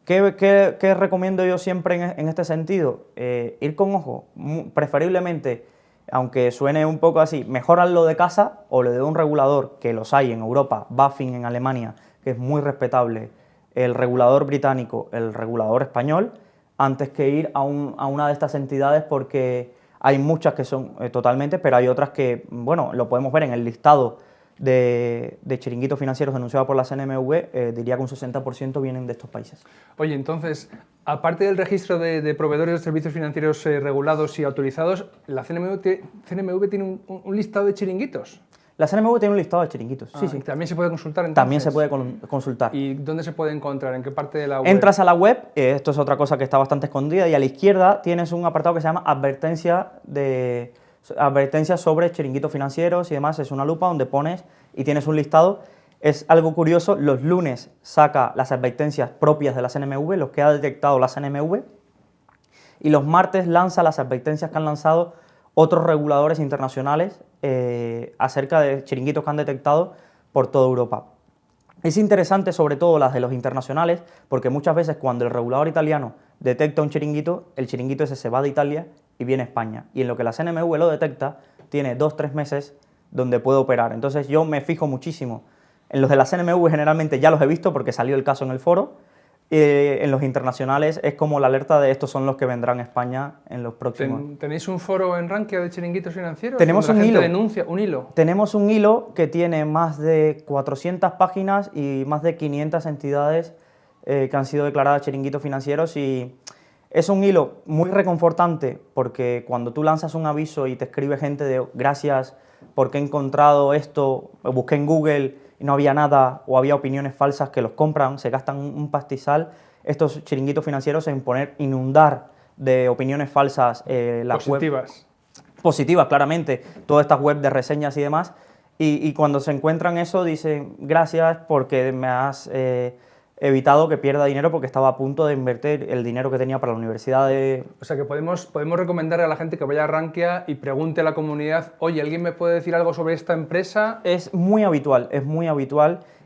B: ¿qué recomiendo yo siempre en este sentido? Ir con ojo, preferiblemente, aunque suene un poco así, mejor hazlo de casa o lo de un regulador, que los hay en Europa, BaFin en Alemania, que es muy respetable, el regulador británico, el regulador español, antes que ir a una de estas entidades, porque hay muchas que son totalmente, pero hay otras que, bueno, lo podemos ver en el listado de chiringuitos financieros denunciados por la CNMV, diría que un 60% vienen de estos países.
A: Oye, entonces, aparte del registro de proveedores de servicios financieros regulados y autorizados, ¿la CNMV tiene un listado de chiringuitos?
B: La CNMV tiene un listado de chiringuitos, sí.
A: ¿También se puede consultar entonces?
B: También se puede consultar.
A: ¿Y dónde se puede encontrar? ¿En qué parte de la web?
B: Entras a la web, esto es otra cosa que está bastante escondida, y a la izquierda tienes un apartado que se llama advertencias sobre chiringuitos financieros y demás. Es una lupa donde pones y tienes un listado. Es algo curioso, los lunes saca las advertencias propias de la CNMV, los que ha detectado la CNMV, y los martes lanza las advertencias que han lanzado otros reguladores internacionales acerca de chiringuitos que han detectado por toda Europa. Es interesante sobre todo las de los internacionales, porque muchas veces cuando el regulador italiano detecta un chiringuito, el chiringuito ese se va de Italia y viene a España. Y en lo que la CNMV lo detecta, tiene 2-3 meses donde puede operar. Entonces yo me fijo muchísimo. En los de la CNMV generalmente ya los he visto porque salió el caso en el foro. En los internacionales es como la alerta de estos son los que vendrán a España en los próximos.
A: ¿Tenéis un foro en Rankia de chiringuitos financieros?
B: Tenemos un hilo.
A: Denuncia, un hilo.
B: Tenemos un hilo que tiene más de 400 páginas y más de 500 entidades que han sido declaradas chiringuitos financieros, y es un hilo muy reconfortante porque cuando tú lanzas un aviso y te escribe gente de gracias porque he encontrado esto, busqué en Google y no había nada, o había opiniones falsas, que los compran, se gastan un pastizal, estos chiringuitos financieros, en inundar de opiniones falsas la
A: positivas.
B: Web. Positivas, claramente, todas estas web de reseñas y demás, y cuando se encuentran eso dicen gracias porque me has evitado que pierda dinero porque estaba a punto de invertir el dinero que tenía para la universidad de...
A: O sea que podemos recomendarle a la gente que vaya a Rankia y pregunte a la comunidad, oye, ¿alguien me puede decir algo sobre esta empresa?
B: Es muy habitual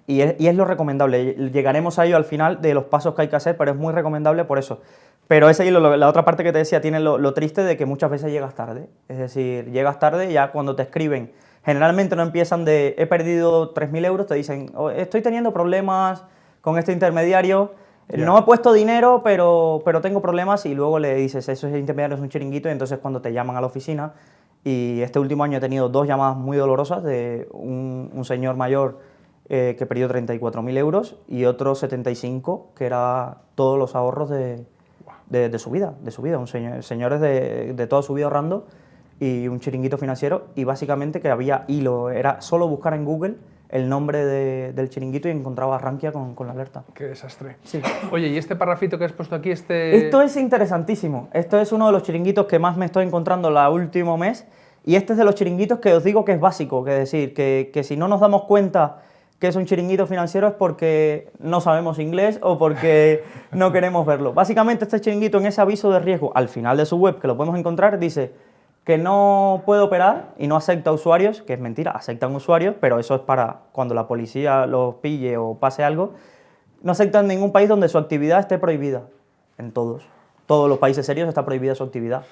B: y es lo recomendable. Llegaremos a ello al final de los pasos que hay que hacer, pero es muy recomendable por eso. Pero esa y la otra parte que te decía tiene lo triste de que muchas veces llegas tarde. Es decir, llegas tarde y ya cuando te escriben, generalmente no empiezan de he perdido 3.000 euros, te dicen oh, estoy teniendo problemas con este intermediario, no he puesto dinero, pero tengo problemas, y luego le dices ese intermediario es un chiringuito, y entonces cuando te llaman a la oficina, y este último año he tenido 2 llamadas muy dolorosas de un señor mayor que perdió 34.000 euros y otro 75, que era todos los ahorros de su vida, señores de toda su vida ahorrando, y un chiringuito financiero, y básicamente que había hilo, era solo buscar en Google el nombre del chiringuito y encontraba Rankia con la alerta.
A: Qué desastre.
B: Sí.
A: Oye, ¿y este parrafito que has puesto aquí?
B: Esto es interesantísimo, esto es uno de los chiringuitos que más me estoy encontrando el último mes, y este es de los chiringuitos que os digo que es básico, que es decir, que si no nos damos cuenta que es un chiringuito financiero es porque no sabemos inglés o porque no queremos verlo. Básicamente este chiringuito, en ese aviso de riesgo al final de su web, que lo podemos encontrar, dice que no puede operar y no acepta usuarios, que es mentira, aceptan usuarios, pero eso es para cuando la policía los pille o pase algo. No aceptan en ningún país donde su actividad esté prohibida, en todos los países serios está prohibida su actividad.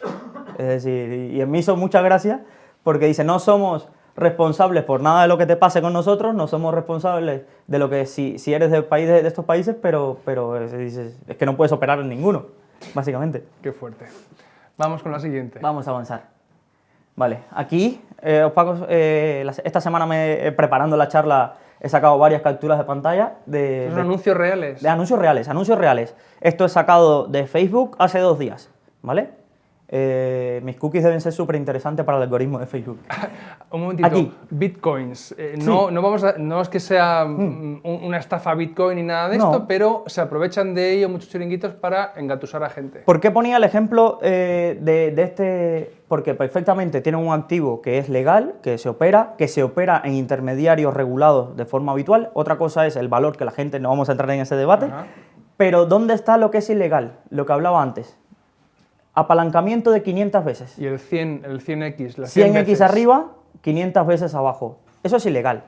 B: Es decir, y me hizo mucha gracia porque dice, no somos responsables por nada de lo que te pase con nosotros, no somos responsables de lo que si eres de estos países, pero es que no puedes operar en ninguno, básicamente.
A: Qué fuerte. Vamos con la siguiente.
B: Vamos a avanzar. Vale, aquí, esta semana preparando la charla he sacado varias capturas de pantalla
A: ¿Son anuncios reales?
B: De anuncios reales. Esto es sacado de Facebook hace 2 días, ¿vale? Mis cookies deben ser súper interesantes para el algoritmo de Facebook.
A: Un momentito,
B: aquí.
A: Bitcoins.
B: Sí.
A: No es que sea una estafa Bitcoin ni nada de esto, pero se aprovechan de ello muchos chiringuitos para engatusar a gente.
B: ¿Por qué ponía el ejemplo de este? Porque perfectamente tiene un activo que es legal, que se opera en intermediarios regulados de forma habitual. Otra cosa es el valor, que la gente, no vamos a entrar en ese debate. Ajá. Pero ¿dónde está lo que es ilegal? Lo que hablaba antes. Apalancamiento de 500 veces.
A: Y el 100x, las
B: 100 veces arriba, 500 veces abajo. Eso es ilegal.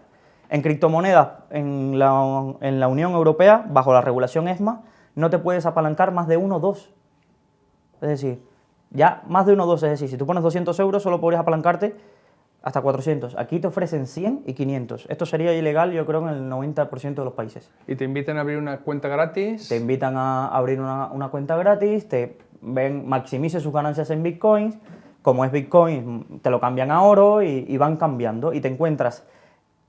B: En criptomonedas, en la Unión Europea, bajo la regulación ESMA, no te puedes apalancar más de 1 o 2. Es decir, ya más de 1 o 2, es decir, si tú pones 200 euros, solo podrías apalancarte hasta 400. Aquí te ofrecen 100 y 500. Esto sería ilegal, yo creo, en el 90% de los países.
A: ¿Y te invitan a abrir una cuenta gratis?
B: Te invitan a abrir una cuenta gratis, maximice sus ganancias en bitcoins, como es bitcoin te lo cambian a oro y van cambiando, y te encuentras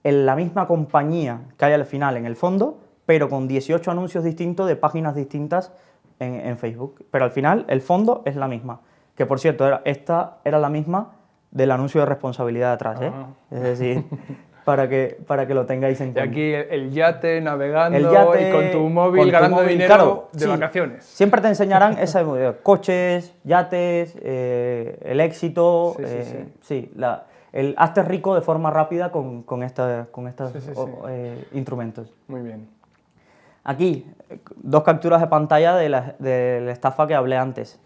B: en la misma compañía que hay al final en el fondo, pero con 18 anuncios distintos de páginas distintas en Facebook, pero al final el fondo es la misma, que por cierto esta era la misma del anuncio de responsabilidad de atrás, ¿eh? Es decir, para que lo tengáis en cuenta.
A: Y aquí el yate navegando y con tu móvil ganando dinero, claro, de vacaciones.
B: Siempre te enseñarán coches, yates, el éxito, hazte rico de forma rápida con estos instrumentos.
A: Muy bien.
B: Aquí, 2 capturas de pantalla de la estafa que hablé antes.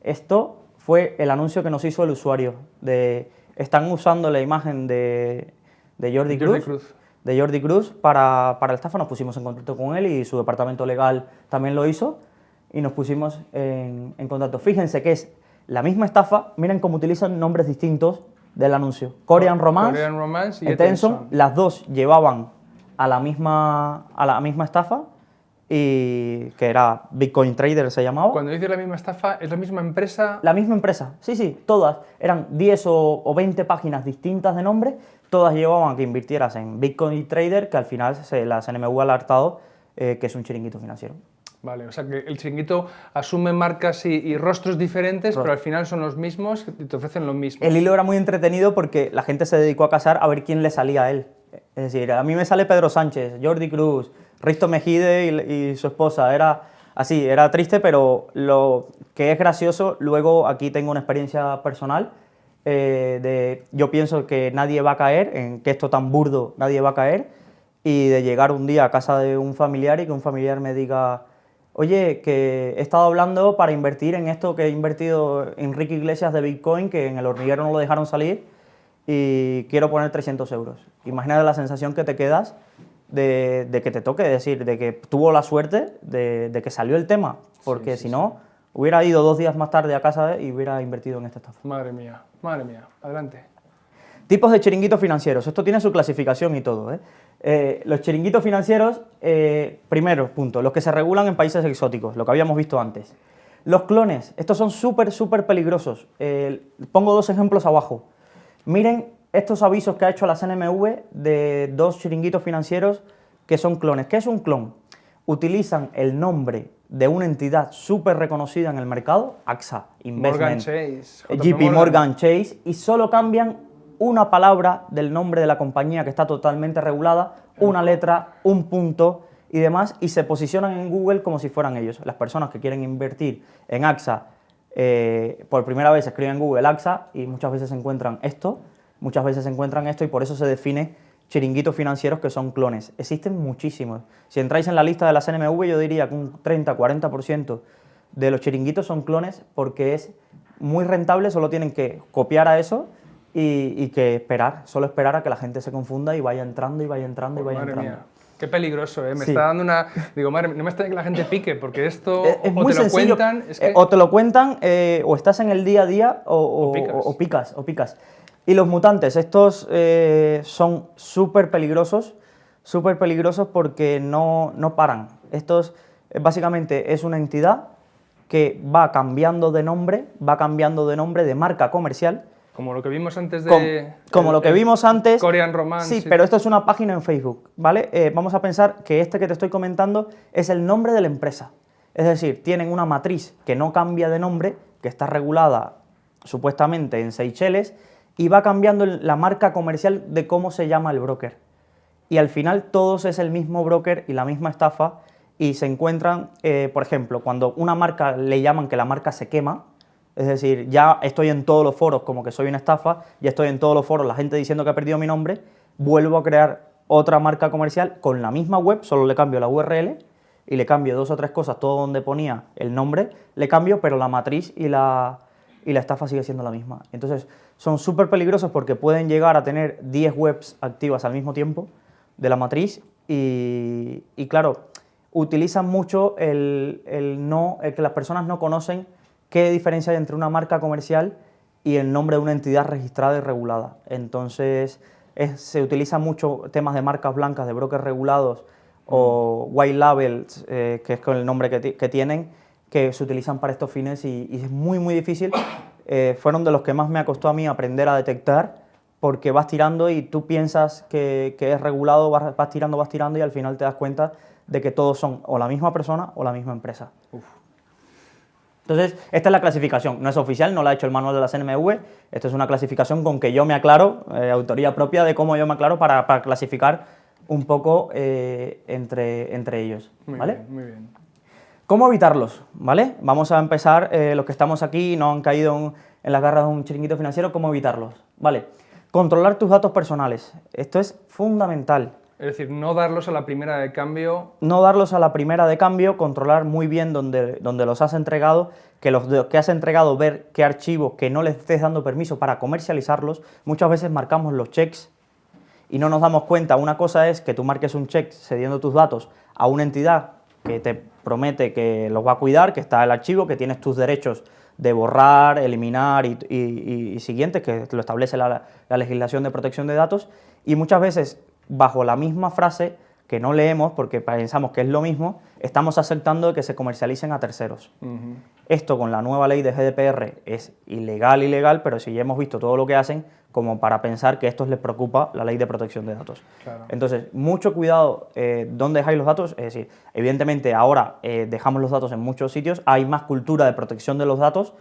B: Esto fue el anuncio que nos hizo el usuario. Están usando la imagen de Jordi Cruz para la estafa. Nos pusimos en contacto con él y su departamento legal también lo hizo y nos pusimos en contacto. Fíjense que es la misma estafa, miren cómo utilizan nombres distintos del anuncio. Korean Romance y Tenson, las 2 llevaban a la misma estafa, y que era Bitcoin Trader se llamaba.
A: Cuando dices la misma estafa, ¿es la misma empresa?
B: La misma empresa, sí, todas. Eran 10 o 20 páginas distintas de nombre, todas llevaban a que invirtieras en Bitcoin Trader, que al final la CNMV ha alertado que es un chiringuito financiero.
A: Vale, o sea que el chiringuito asume marcas y rostros diferentes, pero al final son los mismos y te ofrecen lo mismo.
B: El hilo era muy entretenido porque la gente se dedicó a cazar a ver quién le salía a él. Es decir, a mí me sale Pedro Sánchez, Jordi Cruz, Risto Mejide y su esposa. Era así, era triste, pero lo que es gracioso, luego aquí tengo una experiencia personal. Yo pienso que nadie va a caer, en que esto tan burdo nadie va a caer, y de llegar un día a casa de un familiar y que un familiar me diga, oye, que he estado hablando para invertir en esto que he invertido Enrique Iglesias de Bitcoin, que en el hormiguero no lo dejaron salir y quiero poner 300 euros. Imagínate la sensación que te quedas de que te toque, es decir, de que tuvo la suerte de que salió el tema, porque si no, hubiera ido 2 días más tarde a casa y hubiera invertido en esta estafa.
A: Madre mía, adelante.
B: Tipos de chiringuitos financieros, esto tiene su clasificación y todo, los chiringuitos financieros, primero punto, los que se regulan en países exóticos, lo que habíamos visto antes. Los clones, estos son súper peligrosos. Pongo 2 ejemplos abajo. Miren estos avisos que ha hecho la CNMV de 2 chiringuitos financieros que son clones. ¿Qué es un clon? Utilizan el nombre de una entidad súper reconocida en el mercado, AXA, Investment, JP Morgan Chase, y solo cambian una palabra del nombre de la compañía que está totalmente regulada, una letra, un punto y demás, y se posicionan en Google como si fueran ellos. Las personas que quieren invertir en AXA, por primera vez escriben en Google AXA y muchas veces encuentran esto, y por eso se define chiringuitos financieros que son clones. Existen muchísimos. Si entráis en la lista de la CNMV, yo diría que un 30-40% de los chiringuitos son clones porque es muy rentable, solo tienen que copiar a eso y que esperar, solo esperar a que la gente se confunda y vaya entrando y vaya entrando y vaya entrando.
A: Mía. Qué peligroso, ¿eh? Me
B: Sí.
A: está dando una... Digo, madre, no me extraña que la gente pique, porque esto
B: Es
A: o
B: muy
A: te lo
B: sencillo.
A: cuentan... Es que...
B: O te lo cuentan, o estás en el día a día o picas. Y los mutantes, estos son súper peligrosos porque no paran. Estos básicamente es una entidad que va cambiando de nombre, de marca comercial.
A: Como lo que vimos antes de...
B: Como lo que vimos antes.
A: Korean Romance.
B: Sí, pero esto es una página en Facebook, ¿vale? Vamos a pensar que este que te estoy comentando es el nombre de la empresa. Es decir, tienen una matriz que no cambia de nombre, que está regulada supuestamente en Seychelles, y va cambiando la marca comercial de cómo se llama el broker. Y al final todos es el mismo broker y la misma estafa, y se encuentran, por ejemplo, cuando una marca le llaman que la marca se quema, es decir, ya estoy en todos los foros como que soy una estafa, ya estoy en todos los foros la gente diciendo que ha perdido mi nombre, vuelvo a crear otra marca comercial con la misma web, solo le cambio la URL y le cambio 2 o 3 cosas, todo donde ponía el nombre, le cambio, pero la matriz y la estafa sigue siendo la misma. Entonces, son súper peligrosos porque pueden llegar a tener 10 webs activas al mismo tiempo de la matriz y claro, utilizan mucho el que las personas no conocen qué diferencia hay entre una marca comercial y el nombre de una entidad registrada y regulada. Entonces, se utiliza mucho temas de marcas blancas, de brokers regulados o white labels, que es con el nombre que tienen, que se utilizan para estos fines y es muy difícil. Fueron de los que más me ha costado a mí aprender a detectar, porque vas tirando y tú piensas que es regulado, vas tirando y al final te das cuenta de que todos son o la misma persona o la misma empresa. Uf. Entonces, esta es la clasificación, no es oficial, no la ha hecho el manual de la CNMV, esto es una clasificación con que yo me aclaro, autoría propia de cómo yo me aclaro para clasificar un poco entre ellos, ¿vale?
A: Muy bien.
B: ¿Cómo evitarlos? ¿Vale? Vamos a empezar, los que estamos aquí no han caído en las garras de un chiringuito financiero, ¿cómo evitarlos? ¿Vale? Controlar tus datos personales, esto es fundamental.
A: Es decir, no darlos a la primera de cambio.
B: No darlos a la primera de cambio, controlar muy bien dónde los has entregado, que los que has entregado, ver qué archivos, que no les estés dando permiso para comercializarlos. Muchas veces marcamos los checks y no nos damos cuenta. Una cosa es que tú marques un check cediendo tus datos a una entidad que te promete que los va a cuidar, que está el archivo, que tienes tus derechos de borrar, eliminar y siguientes, que lo establece la legislación de protección de datos, y muchas veces bajo la misma frase que no leemos porque pensamos que es lo mismo, estamos aceptando que se comercialicen a terceros. Esto con la nueva ley de GDPR es ilegal, pero sí ya hemos visto todo lo que hacen como para pensar que esto les preocupa la ley de protección de datos. Claro. Entonces, mucho cuidado dónde dejáis los datos, es decir, evidentemente ahora dejamos los datos en muchos sitios, hay más cultura de protección de los datos,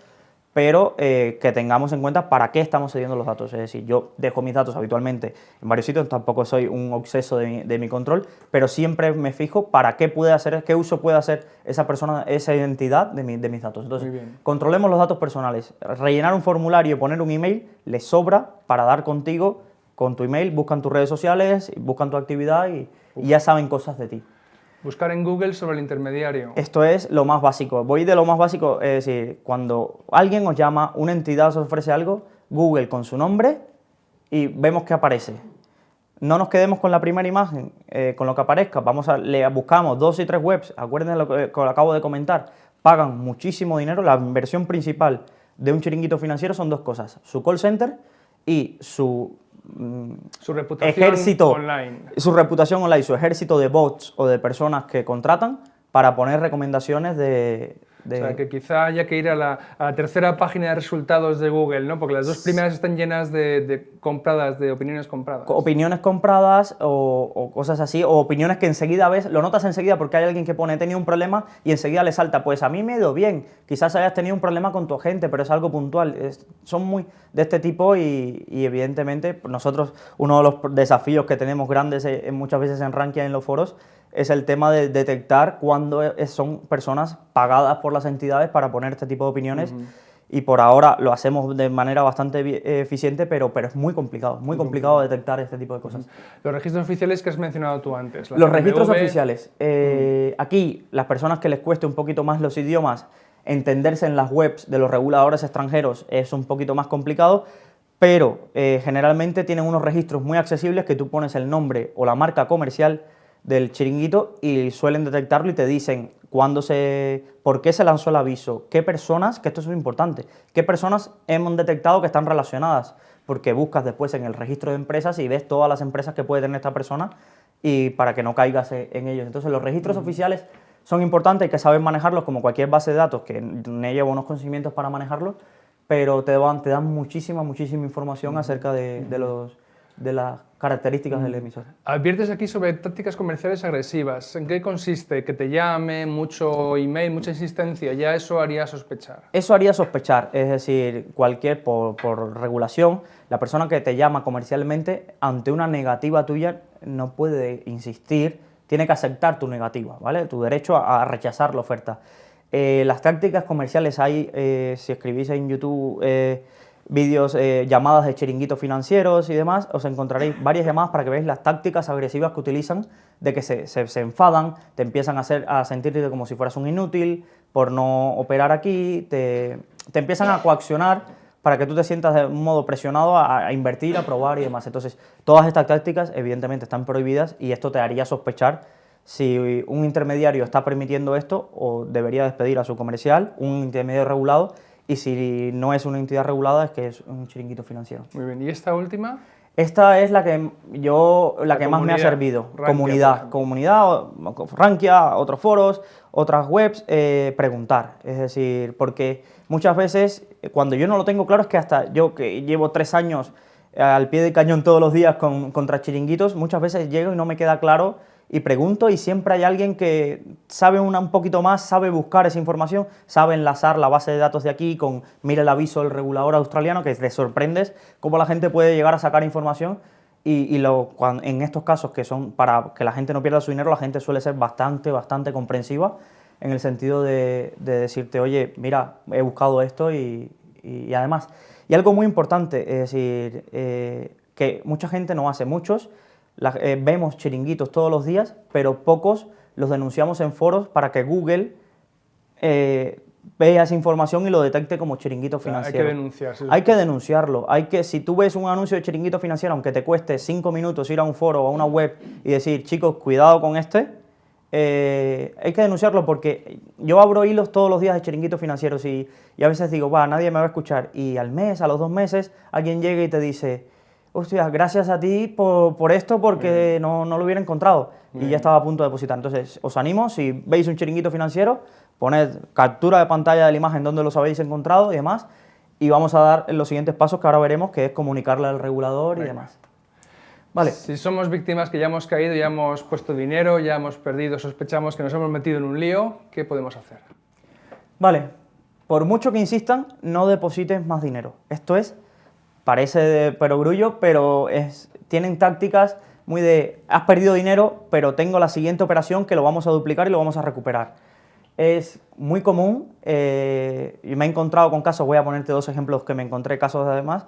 B: pero que tengamos en cuenta para qué estamos cediendo los datos. Es decir, yo dejo mis datos habitualmente en varios sitios, tampoco soy un obseso de mi control, pero siempre me fijo para qué puede hacer, qué uso puede hacer esa persona, esa identidad de mis datos. Entonces, controlemos los datos personales. Rellenar un formulario y poner un email les sobra para dar contigo con tu email, buscan tus redes sociales, buscan tu actividad y ya saben cosas de ti.
A: Buscar en Google sobre el intermediario.
B: Esto es lo más básico. Voy de lo más básico, es decir, cuando alguien os llama, una entidad os ofrece algo, Google con su nombre y vemos que aparece. No nos quedemos con la primera imagen, con lo que aparezca, buscamos 2 y 3 webs, acuérdense lo que acabo de comentar, pagan muchísimo dinero, la inversión principal de un chiringuito financiero son 2 cosas, su call center y su
A: reputación
B: ejército
A: online.
B: Su reputación online, su ejército de bots o de personas que contratan para poner recomendaciones de...
A: O sea, que quizá haya que ir a la tercera página de resultados de Google, ¿no? Porque las 2 primeras están llenas de opiniones compradas.
B: Opiniones compradas o cosas así, o opiniones que enseguida ves, lo notas enseguida porque hay alguien que pone, he tenido un problema y enseguida le salta, pues a mí me ha ido bien, quizás hayas tenido un problema con tu agente, pero es algo puntual. Son muy de este tipo y evidentemente nosotros, uno de los desafíos que tenemos grandes muchas veces en Rankia en los foros, es el tema de detectar cuándo son personas pagadas por las entidades para poner este tipo de opiniones y por ahora lo hacemos de manera bastante eficiente, pero es muy complicado detectar este tipo de cosas.
A: Los registros oficiales que has mencionado tú antes.
B: Los registros oficiales. Aquí, las personas que les cueste un poquito más los idiomas, entenderse en las webs de los reguladores extranjeros es un poquito más complicado, pero generalmente tienen unos registros muy accesibles que tú pones el nombre o la marca comercial del chiringuito y suelen detectarlo y te dicen por qué se lanzó el aviso, qué personas, que esto es muy importante, qué personas hemos detectado que están relacionadas, porque buscas después en el registro de empresas y ves todas las empresas que puede tener esta persona y para que no caigas en ellos. Entonces los registros oficiales son importantes, hay que saber manejarlos como cualquier base de datos, que no lleva unos conocimientos para manejarlos, pero te dan muchísima información acerca de las características del emisor.
A: Adviertes aquí sobre tácticas comerciales agresivas. ¿En qué consiste? Que te llame, mucho email, mucha insistencia, ya eso haría sospechar.
B: Eso haría sospechar, es decir, por regulación, la persona que te llama comercialmente, ante una negativa tuya, no puede insistir, tiene que aceptar tu negativa, ¿vale? Tu derecho a rechazar la oferta. Las tácticas comerciales hay, si escribís en YouTube, vídeos, llamadas de chiringuitos financieros y demás, os encontraréis varias llamadas para que veáis las tácticas agresivas que utilizan, de que se enfadan, te empiezan a sentirte como si fueras un inútil por no operar aquí, te empiezan a coaccionar para que tú te sientas de un modo presionado a invertir, a probar y demás. Entonces, todas estas tácticas evidentemente están prohibidas y esto te haría sospechar si un intermediario está permitiendo esto o debería despedir a su comercial, un intermediario regulado. Y si no es una entidad regulada, es que es un chiringuito financiero.
A: Muy bien. ¿Y esta última?
B: Esta es la que más me ha servido.
A: Rankia,
B: comunidad, Rankia, otros foros, otras webs, preguntar. Es decir, porque muchas veces, cuando yo no lo tengo claro, es que hasta yo que llevo 3 años al pie del cañón todos los días contra chiringuitos, muchas veces llego y no me queda claro y pregunto y siempre hay alguien que sabe un poquito más, sabe buscar esa información, sabe enlazar la base de datos de aquí con, mira el aviso del regulador australiano, que te sorprendes cómo la gente puede llegar a sacar información en estos casos que son para que la gente no pierda su dinero, la gente suele ser bastante comprensiva en el sentido de decirte, oye, mira, he buscado esto y además, y algo muy importante, es decir, que mucha gente no hace, vemos chiringuitos todos los días, pero pocos los denunciamos en foros para que Google vea esa información y lo detecte como chiringuito financiero.
A: Hay que denunciarlo.
B: Hay que denunciarlo. Si tú ves un anuncio de chiringuito financiero, aunque te cueste 5 minutos ir a un foro o a una web y decir, chicos, cuidado con hay que denunciarlo porque yo abro hilos todos los días de chiringuitos financieros y a veces digo, nadie me va a escuchar. Y al mes, a los 2 meses, alguien llega y te dice, hostia, gracias a ti por esto porque no lo hubiera encontrado y ya estaba a punto de depositar. Entonces, os animo, si veis un chiringuito financiero, poned captura de pantalla de la imagen donde los habéis encontrado y demás, y vamos a dar los siguientes pasos que ahora veremos, que es comunicarle al regulador y demás. Vale.
A: Si somos víctimas que ya hemos caído, ya hemos puesto dinero, ya hemos perdido, sospechamos que nos hemos metido en un lío, ¿qué podemos hacer?
B: Vale, por mucho que insistan, no deposites más dinero. Esto parece de perogrullo, pero tienen tácticas muy de, has perdido dinero, pero tengo la siguiente operación que lo vamos a duplicar y lo vamos a recuperar. Es muy común, y me he encontrado con casos, voy a ponerte 2 ejemplos que me encontré, casos además,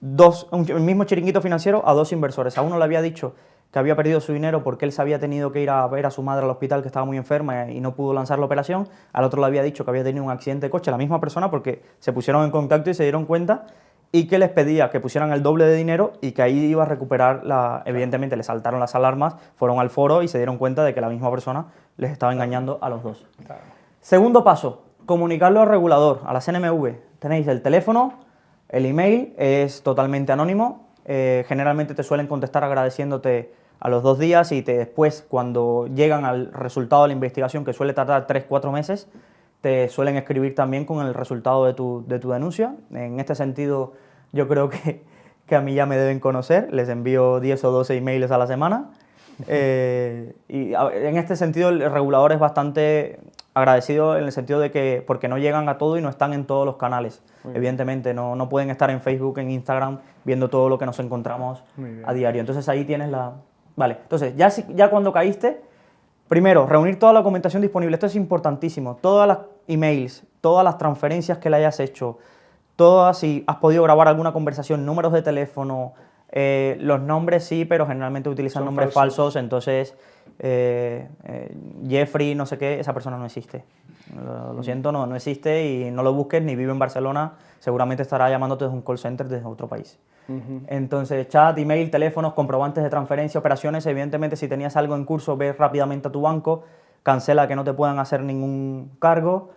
B: el mismo chiringuito financiero a 2 inversores. A uno le había dicho que había perdido su dinero porque él se había tenido que ir a ver a su madre al hospital, que estaba muy enferma y no pudo lanzar la operación. Al otro le había dicho que había tenido un accidente de coche, la misma persona, porque se pusieron en contacto y se dieron cuenta, y que les pedía que pusieran el doble de dinero y que ahí iba a recuperar Evidentemente les saltaron las alarmas, fueron al foro y se dieron cuenta de que la misma persona les estaba engañando a los dos.
A: Claro.
B: Segundo paso, comunicarlo al regulador, a la CNMV. Tenéis el teléfono, el email, es totalmente anónimo. Generalmente te suelen contestar agradeciéndote a los 2 días y después, cuando llegan al resultado de la investigación, que suele tardar 3-4 meses, te suelen escribir también con el resultado de tu denuncia. En este sentido, yo creo que a mí ya me deben conocer, les envío 10 o 12 emails a la semana. Y en este sentido el regulador es bastante agradecido en el sentido de que, porque no llegan a todo y no están en todos los canales. Evidentemente no pueden estar en Facebook, en Instagram, viendo todo lo que nos encontramos a diario. Entonces ahí tienes la... Vale, entonces ya cuando caíste, primero, reunir toda la documentación disponible. Esto es importantísimo. Todas las emails, todas las transferencias que le hayas hecho, todas, si has podido grabar alguna conversación, números de teléfono, los nombres sí, pero generalmente utilizan nombres falsos. Entonces Jeffrey, no sé qué, esa persona no existe. Lo siento, no existe y no lo busques, ni vive en Barcelona, seguramente estará llamándote desde un call center desde otro país. Entonces, chat, email, teléfonos, comprobantes de transferencia, operaciones. Evidentemente, si tenías algo en curso, ve rápidamente a tu banco, cancela que no te puedan hacer ningún cargo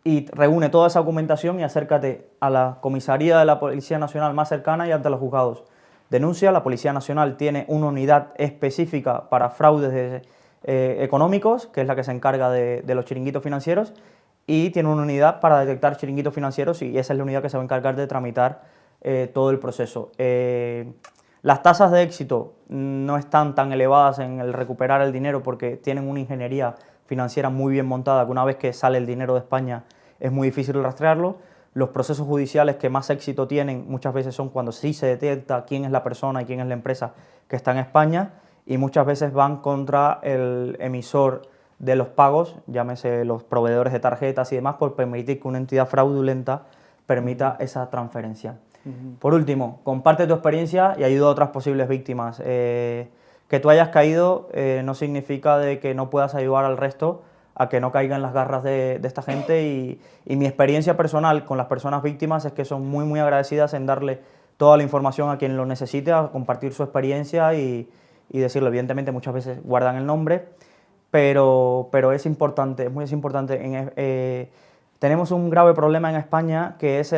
B: y reúne toda esa documentación y acércate a la comisaría de la Policía Nacional más cercana y ante los juzgados. Denuncia, la Policía Nacional tiene una unidad específica para fraudes económicos, que es la que se encarga de los chiringuitos financieros, y tiene una unidad para detectar chiringuitos financieros y esa es la unidad que se va a encargar de tramitar todo el proceso. Las tasas de éxito no están tan elevadas en el recuperar el dinero porque tienen una ingeniería financiera muy bien montada, que una vez que sale el dinero de España es muy difícil rastrearlo. Los procesos judiciales que más éxito tienen muchas veces son cuando sí se detecta quién es la persona y quién es la empresa que está en España, y muchas veces van contra el emisor de los pagos, llámese los proveedores de tarjetas y demás, por permitir que una entidad fraudulenta permita esa transferencia. Por último, comparte tu experiencia y ayuda a otras posibles víctimas. Que tú hayas caído no significa de que no puedas ayudar al resto a que no caigan en las garras de esta gente y mi experiencia personal con las personas víctimas es que son muy agradecidas en darle toda la información a quien lo necesite, a compartir su experiencia y decirlo. Evidentemente muchas veces guardan el nombre, pero es importante, es muy importante. Tenemos un grave problema en España que es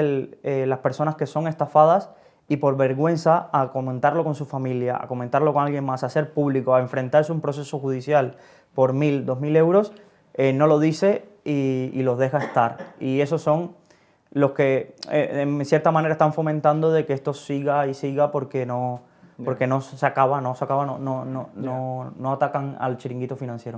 B: las personas que son estafadas y por vergüenza a comentarlo con su familia, a comentarlo con alguien más, a ser público, a enfrentarse a un proceso judicial por 1.000, 2.000 euros, no lo dice y los deja estar. Y esos son los que en cierta manera están fomentando de que esto siga y siga porque no se acaba, no atacan al chiringuito financiero.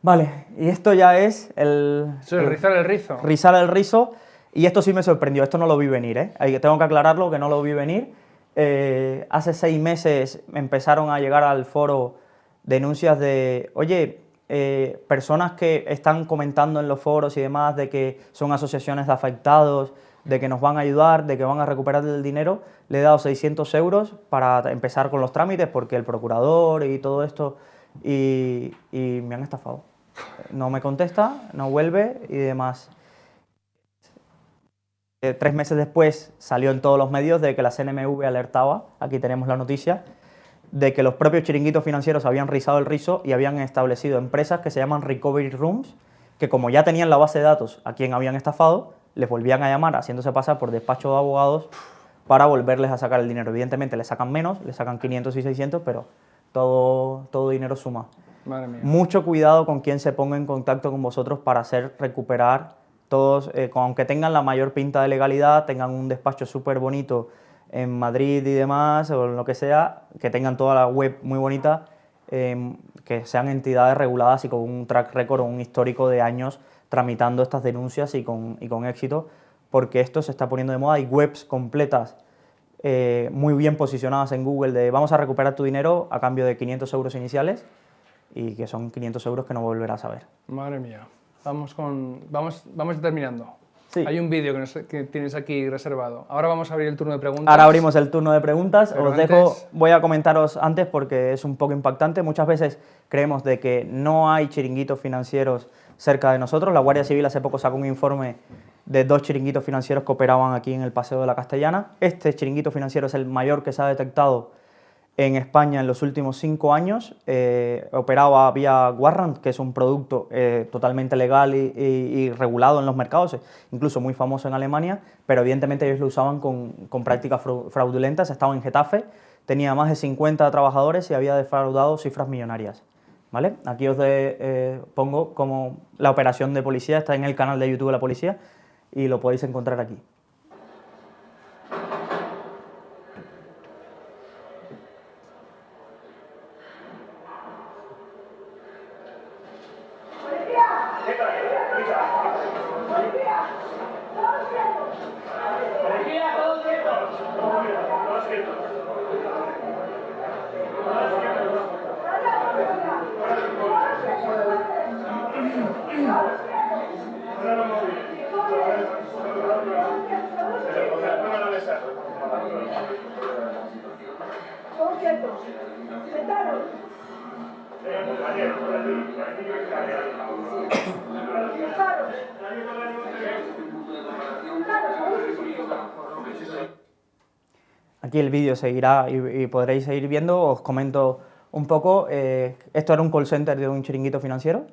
B: Vale, y esto ya es
A: rizar el rizo.
B: Rizar el rizo, y esto sí me sorprendió, esto no lo vi venir, tengo que aclararlo que no lo vi venir. Hace 6 meses empezaron a llegar al foro denuncias de, oye, personas que están comentando en los foros y demás de que son asociaciones de afectados, de que nos van a ayudar, de que van a recuperar el dinero. Le he dado 600 euros para empezar con los trámites porque el procurador y todo esto, y me han estafado. No me contesta, no vuelve y demás. 3 meses después salió en todos los medios de que la CNMV alertaba, aquí tenemos la noticia, de que los propios chiringuitos financieros habían rizado el rizo y habían establecido empresas que se llaman Recovery Rooms, que como ya tenían la base de datos a quien habían estafado, les volvían a llamar haciéndose pasar por despacho de abogados para volverles a sacar el dinero. Evidentemente le sacan menos, le sacan 500 y 600, pero todo dinero suma.
A: Madre mía.
B: Mucho cuidado con quien se ponga en contacto con vosotros para hacer recuperar todos, aunque tengan la mayor pinta de legalidad, tengan un despacho súper bonito en Madrid y demás, o lo que sea, que tengan toda la web muy bonita, que sean entidades reguladas y con un track record o un histórico de años tramitando estas denuncias y con éxito, porque esto se está poniendo de moda. Hay webs completas muy bien posicionadas en Google de vamos a recuperar tu dinero a cambio de 500 euros iniciales y que son 500 euros que no volverás a ver.
A: Madre mía. Vamos terminando.
B: Sí.
A: Hay un vídeo que tienes aquí reservado. Ahora vamos a abrir el turno de preguntas.
B: Ahora abrimos el turno de preguntas.
A: Pero
B: Os dejo, voy a comentaros antes porque es un poco impactante. Muchas veces creemos de que no hay chiringuitos financieros cerca de nosotros. La Guardia Civil hace poco sacó un informe de 2 chiringuitos financieros que operaban aquí en el Paseo de la Castellana. Este chiringuito financiero es el mayor que se ha detectado en España en los últimos 5 años. Operaba vía Warrant, que es un producto totalmente legal y regulado en los mercados, incluso muy famoso en Alemania, pero evidentemente ellos lo usaban con prácticas fraudulentas. Estaba en Getafe, tenía más de 50 trabajadores y había defraudado cifras millonarias. ¿Vale? Aquí os pongo como la operación de policía, está en el canal de YouTube de la policía y lo podéis encontrar aquí. Aquí el vídeo seguirá y podréis seguir viendo. Os comento un poco. Esto era un call center de un chiringuito financiero.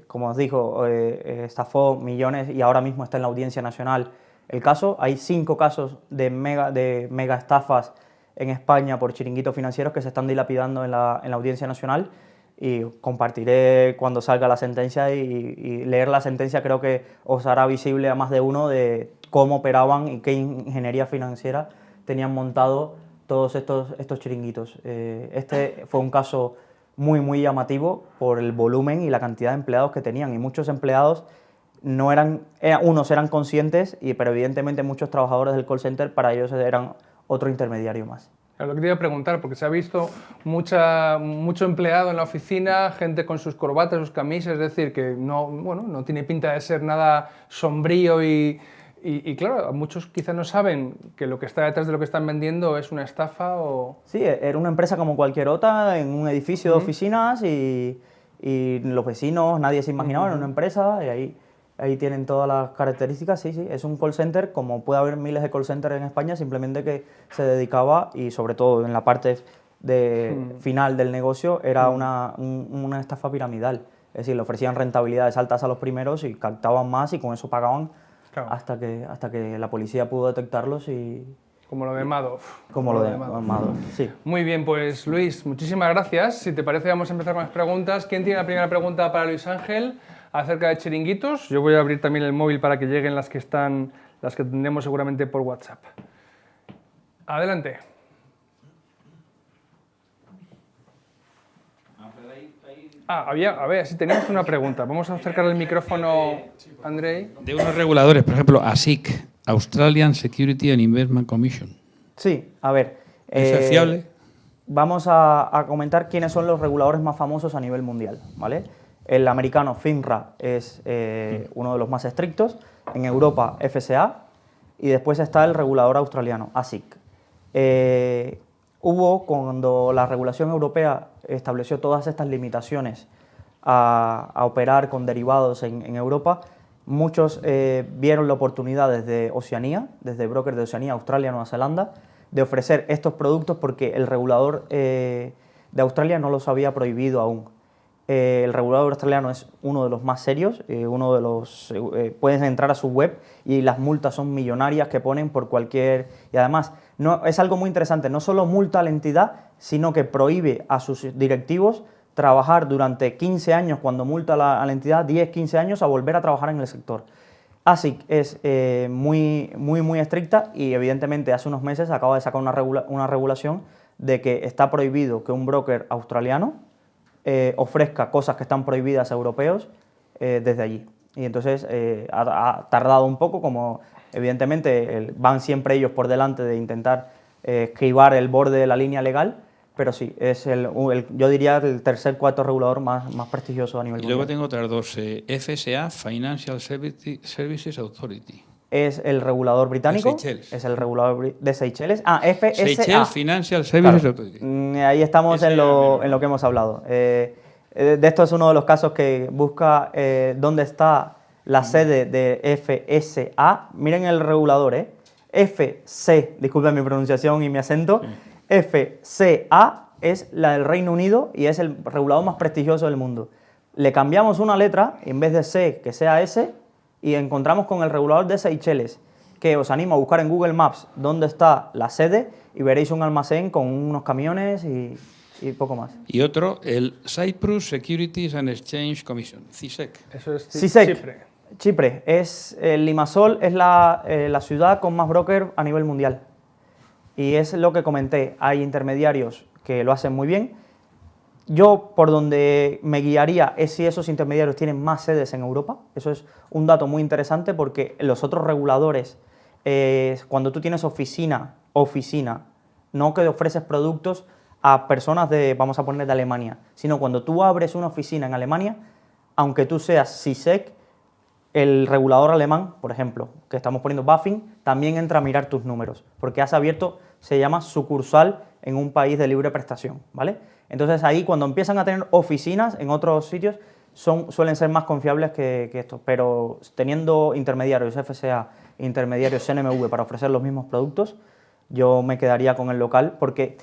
B: Como os digo, estafó millones y ahora mismo está en la Audiencia Nacional el caso. Hay 5 casos de mega estafas en España por chiringuitos financieros que se están dilapidando en la Audiencia Nacional, y compartiré cuando salga la sentencia y leer la sentencia creo que os hará visible a más de uno de cómo operaban y qué ingeniería financiera tenían montado todos estos chiringuitos. Este fue un caso muy llamativo por el volumen y la cantidad de empleados que tenían, y muchos empleados no eran, unos eran conscientes, pero evidentemente muchos trabajadores del call center para ellos eran otro intermediario más.
A: Lo que te iba a preguntar, porque se ha visto mucho empleado en la oficina, gente con sus corbatas, sus camisas, es decir, que no tiene pinta de ser nada sombrío y claro, muchos quizás no saben que lo que está detrás de lo que están vendiendo es una estafa o... Sí,
B: era una empresa como cualquier otra, en un edificio de oficinas y los vecinos, nadie se imaginaba, era una empresa y ahí tienen todas las características. Sí, es un call center, como puede haber miles de call centers en España, simplemente que se dedicaba, y sobre todo en la parte final del negocio, era una estafa piramidal. Es decir, le ofrecían rentabilidades altas a los primeros y captaban más y con eso pagaban. Claro. hasta que la policía pudo detectarlos y...
A: Como lo de Madoff.
B: Como lo de Madoff, sí.
A: Muy bien, pues Luis, muchísimas gracias. Si te parece, vamos a empezar con las preguntas. ¿Quién tiene la primera pregunta para Luis Ángel acerca de chiringuitos? Yo voy a abrir también el móvil para que lleguen las que tendremos seguramente por WhatsApp. Adelante. A ver, si teníamos una pregunta. Vamos a acercar el micrófono, Andrei.
I: De unos reguladores, por ejemplo, ASIC, Australian Security and Investment Commission.
B: Sí, a ver.
I: ¿Es fiable?
B: Vamos a comentar quiénes son los reguladores más famosos a nivel mundial, ¿vale? El americano FINRA es uno de los más estrictos. En Europa, FSA. Y después está el regulador australiano, ASIC. Cuando la regulación europea estableció todas estas limitaciones a operar con derivados en Europa, muchos vieron la oportunidad desde Oceanía, desde brokers de Oceanía, Australia, Nueva Zelanda, de ofrecer estos productos porque el regulador de Australia no los había prohibido aún. El regulador australiano es uno de los más serios, puedes entrar a su web y las multas son millonarias que ponen por cualquier... Y además, es algo muy interesante, no solo multa a la entidad, sino que prohíbe a sus directivos trabajar durante 15 años, cuando multa a la entidad, 10, 15 años, a volver a trabajar en el sector. ASIC es muy estricta y evidentemente hace unos meses acaba de sacar una regulación de que está prohibido que un broker australiano ofrezca cosas que están prohibidas a europeos desde allí. Y entonces ha tardado un poco, como evidentemente van siempre ellos por delante de intentar esquivar el borde de la línea legal, pero sí, es yo diría el tercer, cuarto regulador más prestigioso a nivel
I: Y
B: mundial.
I: luego tengo otras dos, FSA, Financial Services Authority.
B: Es el regulador británico, es el regulador de Seychelles. FSA.
I: Seychelles Financial Services
B: Claro.
I: Authority.
B: Ahí estamos en lo que hemos hablado. De esto es uno de los casos que busca dónde está la sede de FSA. Miren el regulador, FC, disculpen mi pronunciación y mi acento. FCA es la del Reino Unido y es el regulador más prestigioso del mundo. Le cambiamos una letra, en vez de C, que sea S, y encontramos con el regulador de Seychelles, que os animo a buscar en Google Maps dónde está la sede y veréis un almacén con unos camiones y poco más.
I: Y otro, el Cyprus Securities and Exchange Commission, CISEC.
A: Eso es
B: CISEC. Chipre. Limassol es la ciudad con más broker a nivel mundial. Y es lo que comenté, hay intermediarios que lo hacen muy bien. Yo, por donde me guiaría, es si esos intermediarios tienen más sedes en Europa. Eso es un dato muy interesante porque los otros reguladores, cuando tú tienes oficina, no que ofreces productos a personas vamos a poner de Alemania, sino cuando tú abres una oficina en Alemania, aunque tú seas CISEC, el regulador alemán, por ejemplo, que estamos poniendo BaFin, también entra a mirar tus números, porque has abierto, se llama sucursal en un país de libre prestación, ¿vale? Entonces ahí cuando empiezan a tener oficinas en otros sitios suelen ser más confiables que esto, pero teniendo intermediarios FSA, intermediarios CNMV para ofrecer los mismos productos, yo me quedaría con el local, porque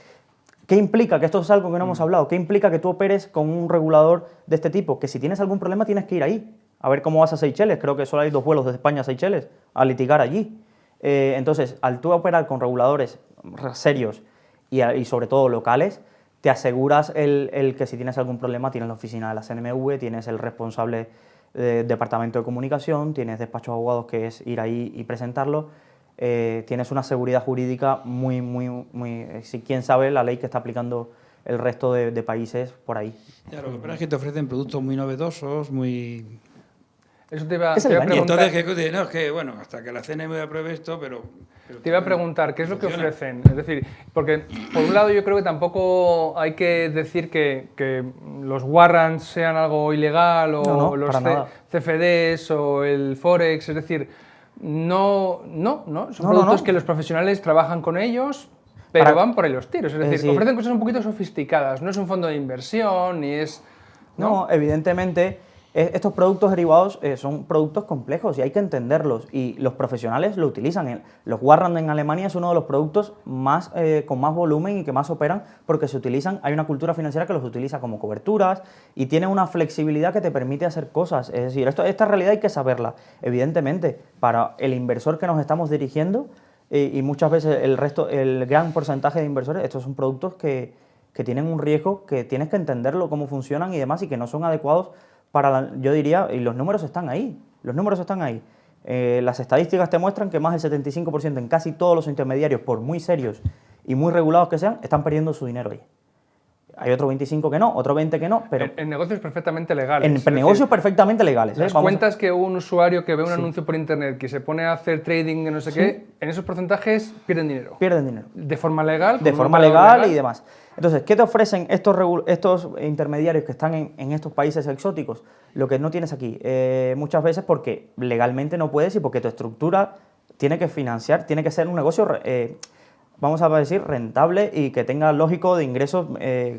B: ¿qué implica? Que esto es algo que no hemos hablado. ¿Qué implica que tú operes con un regulador de este tipo? Que si tienes algún problema tienes que ir ahí, a ver cómo vas a Seychelles. Creo que solo hay 2 vuelos desde España a Seychelles, a litigar allí. Entonces, al tú operar con reguladores serios y sobre todo locales, te aseguras el que si tienes algún problema tienes la oficina de la CNMV, tienes el responsable del departamento de comunicación, tienes despachos de abogados que es ir ahí y presentarlo, tienes una seguridad jurídica muy, si quién sabe la ley que está aplicando el resto de países por ahí.
I: Ya, lo que pasa es que te ofrecen productos muy novedosos, muy...
A: Eso te iba a
I: preguntar. Y
A: preguntar.
I: entonces, no, es que, bueno, hasta que la CNMV apruebe esto, pero
A: te iba a preguntar, ¿qué es lo que
I: funciona.
A: ofrecen? Es decir, porque por un lado yo creo que tampoco hay que decir que los warrants sean algo ilegal o
B: No,
A: los
B: para nada.
A: CFDs o el Forex, es decir, son productos que los profesionales trabajan con ellos, pero van por ahí los tiros, es decir, ofrecen cosas un poquito sofisticadas, no es un fondo de inversión ni es...
B: No, evidentemente estos productos derivados son productos complejos y hay que entenderlos y los profesionales lo utilizan. Los warrants en Alemania es uno de los productos con más volumen y que más operan porque se utilizan, hay una cultura financiera que los utiliza como coberturas y tiene una flexibilidad que te permite hacer cosas. Es decir, esta realidad hay que saberla. Evidentemente, para el inversor que nos estamos dirigiendo y muchas veces el gran porcentaje de inversores, estos son productos que tienen un riesgo, que tienes que entenderlo, cómo funcionan y demás y que no son adecuados yo diría, y los números están ahí, las estadísticas te muestran que más del 75% en casi todos los intermediarios, por muy serios y muy regulados que sean, están perdiendo su dinero ahí. Hay otro 25 que no, otro 20 que no, pero...
A: En negocios perfectamente legales.
B: En negocios perfectamente legales.
A: Las cuentas que un usuario que ve un anuncio por internet, que se pone a hacer trading de no sé qué, en esos porcentajes pierden dinero.
B: Pierden dinero.
A: De forma legal.
B: De forma legal y demás. Entonces, ¿qué te ofrecen estos intermediarios que están en estos países exóticos? Lo que no tienes aquí. Muchas veces porque legalmente no puedes y porque tu estructura tiene que financiar, tiene que ser un negocio... vamos a decir, rentable y que tenga lógico de ingresos,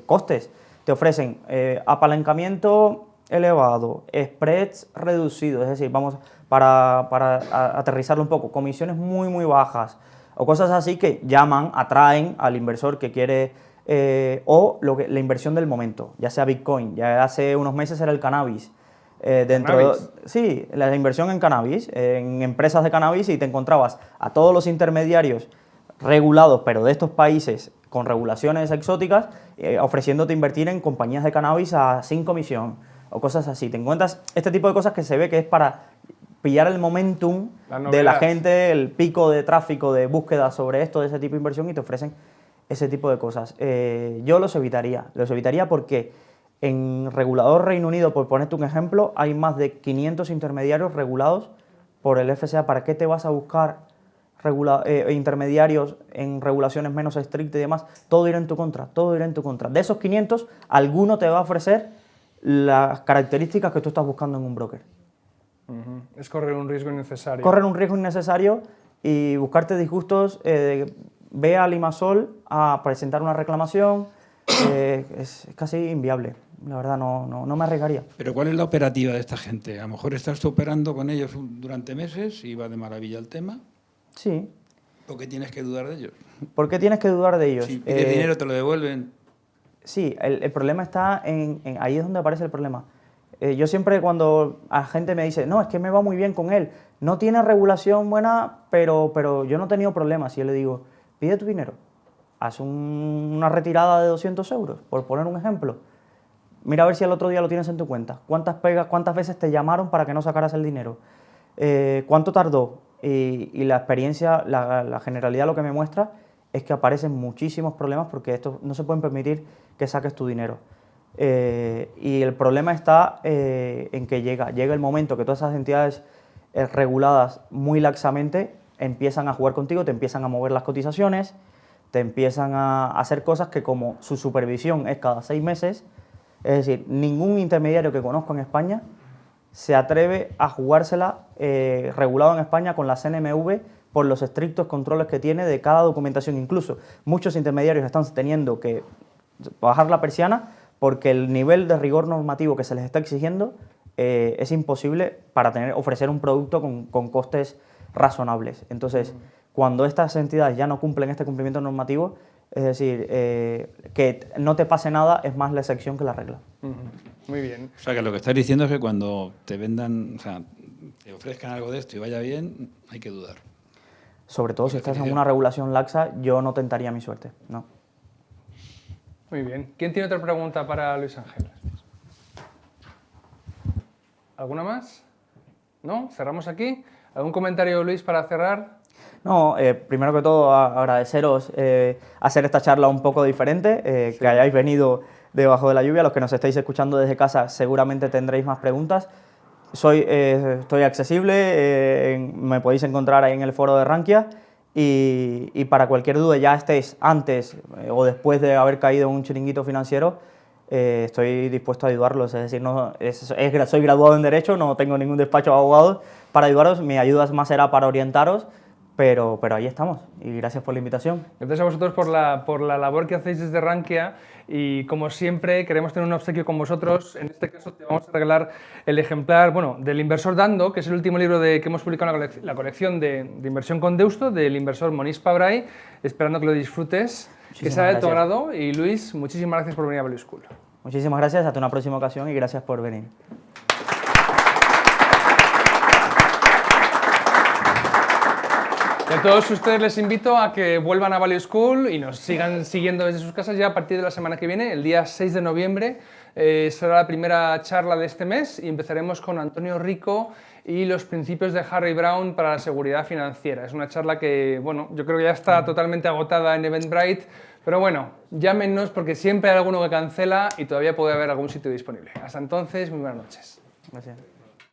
B: costes. Te ofrecen apalancamiento elevado, spreads reducidos, es decir, vamos para aterrizarlo un poco, comisiones muy bajas o cosas así que atraen al inversor que quiere la inversión del momento, ya sea Bitcoin, ya hace unos meses era el cannabis. Sí, la inversión en cannabis, en empresas de cannabis y te encontrabas a todos los intermediarios regulados, pero de estos países con regulaciones exóticas, ofreciéndote invertir en compañías de cannabis sin comisión o cosas así. Te encuentras este tipo de cosas que se ve que es para pillar el momentum de la gente, el pico de tráfico de búsqueda sobre esto, de ese tipo de inversión y te ofrecen ese tipo de cosas. Yo los evitaría porque en regulador Reino Unido, por ponerte un ejemplo, hay más de 500 intermediarios regulados por el FCA. ¿Para qué te vas a buscar intermediarios en regulaciones menos estrictas y demás, todo irá en tu contra, todo irá en tu contra. De esos 500, alguno te va a ofrecer las características que tú estás buscando en un broker.
A: Es correr un riesgo innecesario.
B: Correr un riesgo innecesario y buscarte disgustos. Ve a Limasol a presentar una reclamación, es casi inviable. La verdad, no me arriesgaría.
I: Pero ¿cuál es la operativa de esta gente? A lo mejor estás operando con ellos durante meses y va de maravilla el tema.
B: Sí.
I: ¿Por qué tienes que dudar de ellos?
B: ¿Por qué tienes que dudar de ellos?
I: Si pides dinero te lo devuelven.
B: Sí, el problema está ahí es donde aparece el problema. Yo siempre cuando la gente me dice, no, es que me va muy bien con él, no tiene regulación buena, pero yo no he tenido problemas. Y yo le digo, pide tu dinero, haz una retirada de 200 euros, por poner un ejemplo. Mira a ver si al otro día lo tienes en tu cuenta. ¿Cuántas veces te llamaron para que no sacaras el dinero? ¿Cuánto tardó? Y la experiencia, la generalidad lo que me muestra es que aparecen muchísimos problemas porque esto no se pueden permitir que saques tu dinero. Y el problema está en que llega el momento que todas esas entidades reguladas muy laxamente empiezan a jugar contigo, te empiezan a mover las cotizaciones, te empiezan a hacer cosas que como su supervisión es cada 6 meses, es decir, ningún intermediario que conozco en España se atreve a jugársela regulado en España con la CNMV por los estrictos controles que tiene de cada documentación. Incluso muchos intermediarios están teniendo que bajar la persiana porque el nivel de rigor normativo que se les está exigiendo es imposible para ofrecer un producto con costes razonables. Entonces, cuando estas entidades ya no cumplen este cumplimiento normativo, es decir, que no te pase nada es más la excepción que la regla.
A: Muy bien.
I: O sea, que lo que estás diciendo es que cuando te vendan, o sea, te ofrezcan algo de esto y vaya bien, hay que dudar.
B: Sobre todo si estás en una regulación laxa, yo no tentaría mi suerte, no.
A: Muy bien. ¿Quién tiene otra pregunta para Luis Ángel? ¿Alguna más? ¿No? ¿Cerramos aquí? ¿Algún comentario, Luis, para cerrar?
B: No, primero que todo agradeceros hacer esta charla un poco diferente, que hayáis venido debajo de la lluvia. Los que nos estáis escuchando desde casa seguramente tendréis más preguntas. Estoy accesible, me podéis encontrar ahí en el foro de Rankia y para cualquier duda, ya estéis antes o después de haber caído en un chiringuito financiero, estoy dispuesto a ayudarlos. Es decir, soy graduado en Derecho, no tengo ningún despacho de abogados para ayudaros, mi ayuda más será para orientaros, pero ahí estamos y gracias por la invitación.
A: Gracias a vosotros por la labor que hacéis desde Rankia y como siempre queremos tener un obsequio con vosotros. En este caso te vamos a regalar el ejemplar del Inversor Dando, que es el último libro que hemos publicado en la colección de inversión con Deusto, del inversor Monís Pabrai, esperando que lo disfrutes, que sea de tu agrado. Y Luis, muchísimas gracias por venir a Value School.
B: Muchísimas gracias, hasta una próxima ocasión y gracias por venir.
A: Y a todos ustedes les invito a que vuelvan a Value School y nos sigan siguiendo desde sus casas ya a partir de la semana que viene, el día 6 de noviembre. Será la primera charla de este mes y empezaremos con Antonio Rico y los principios de Harry Brown para la seguridad financiera. Es una charla que, yo creo que ya está totalmente agotada en Eventbrite, pero llámenos porque siempre hay alguno que cancela y todavía puede haber algún sitio disponible. Hasta entonces, muy buenas noches.
B: Gracias.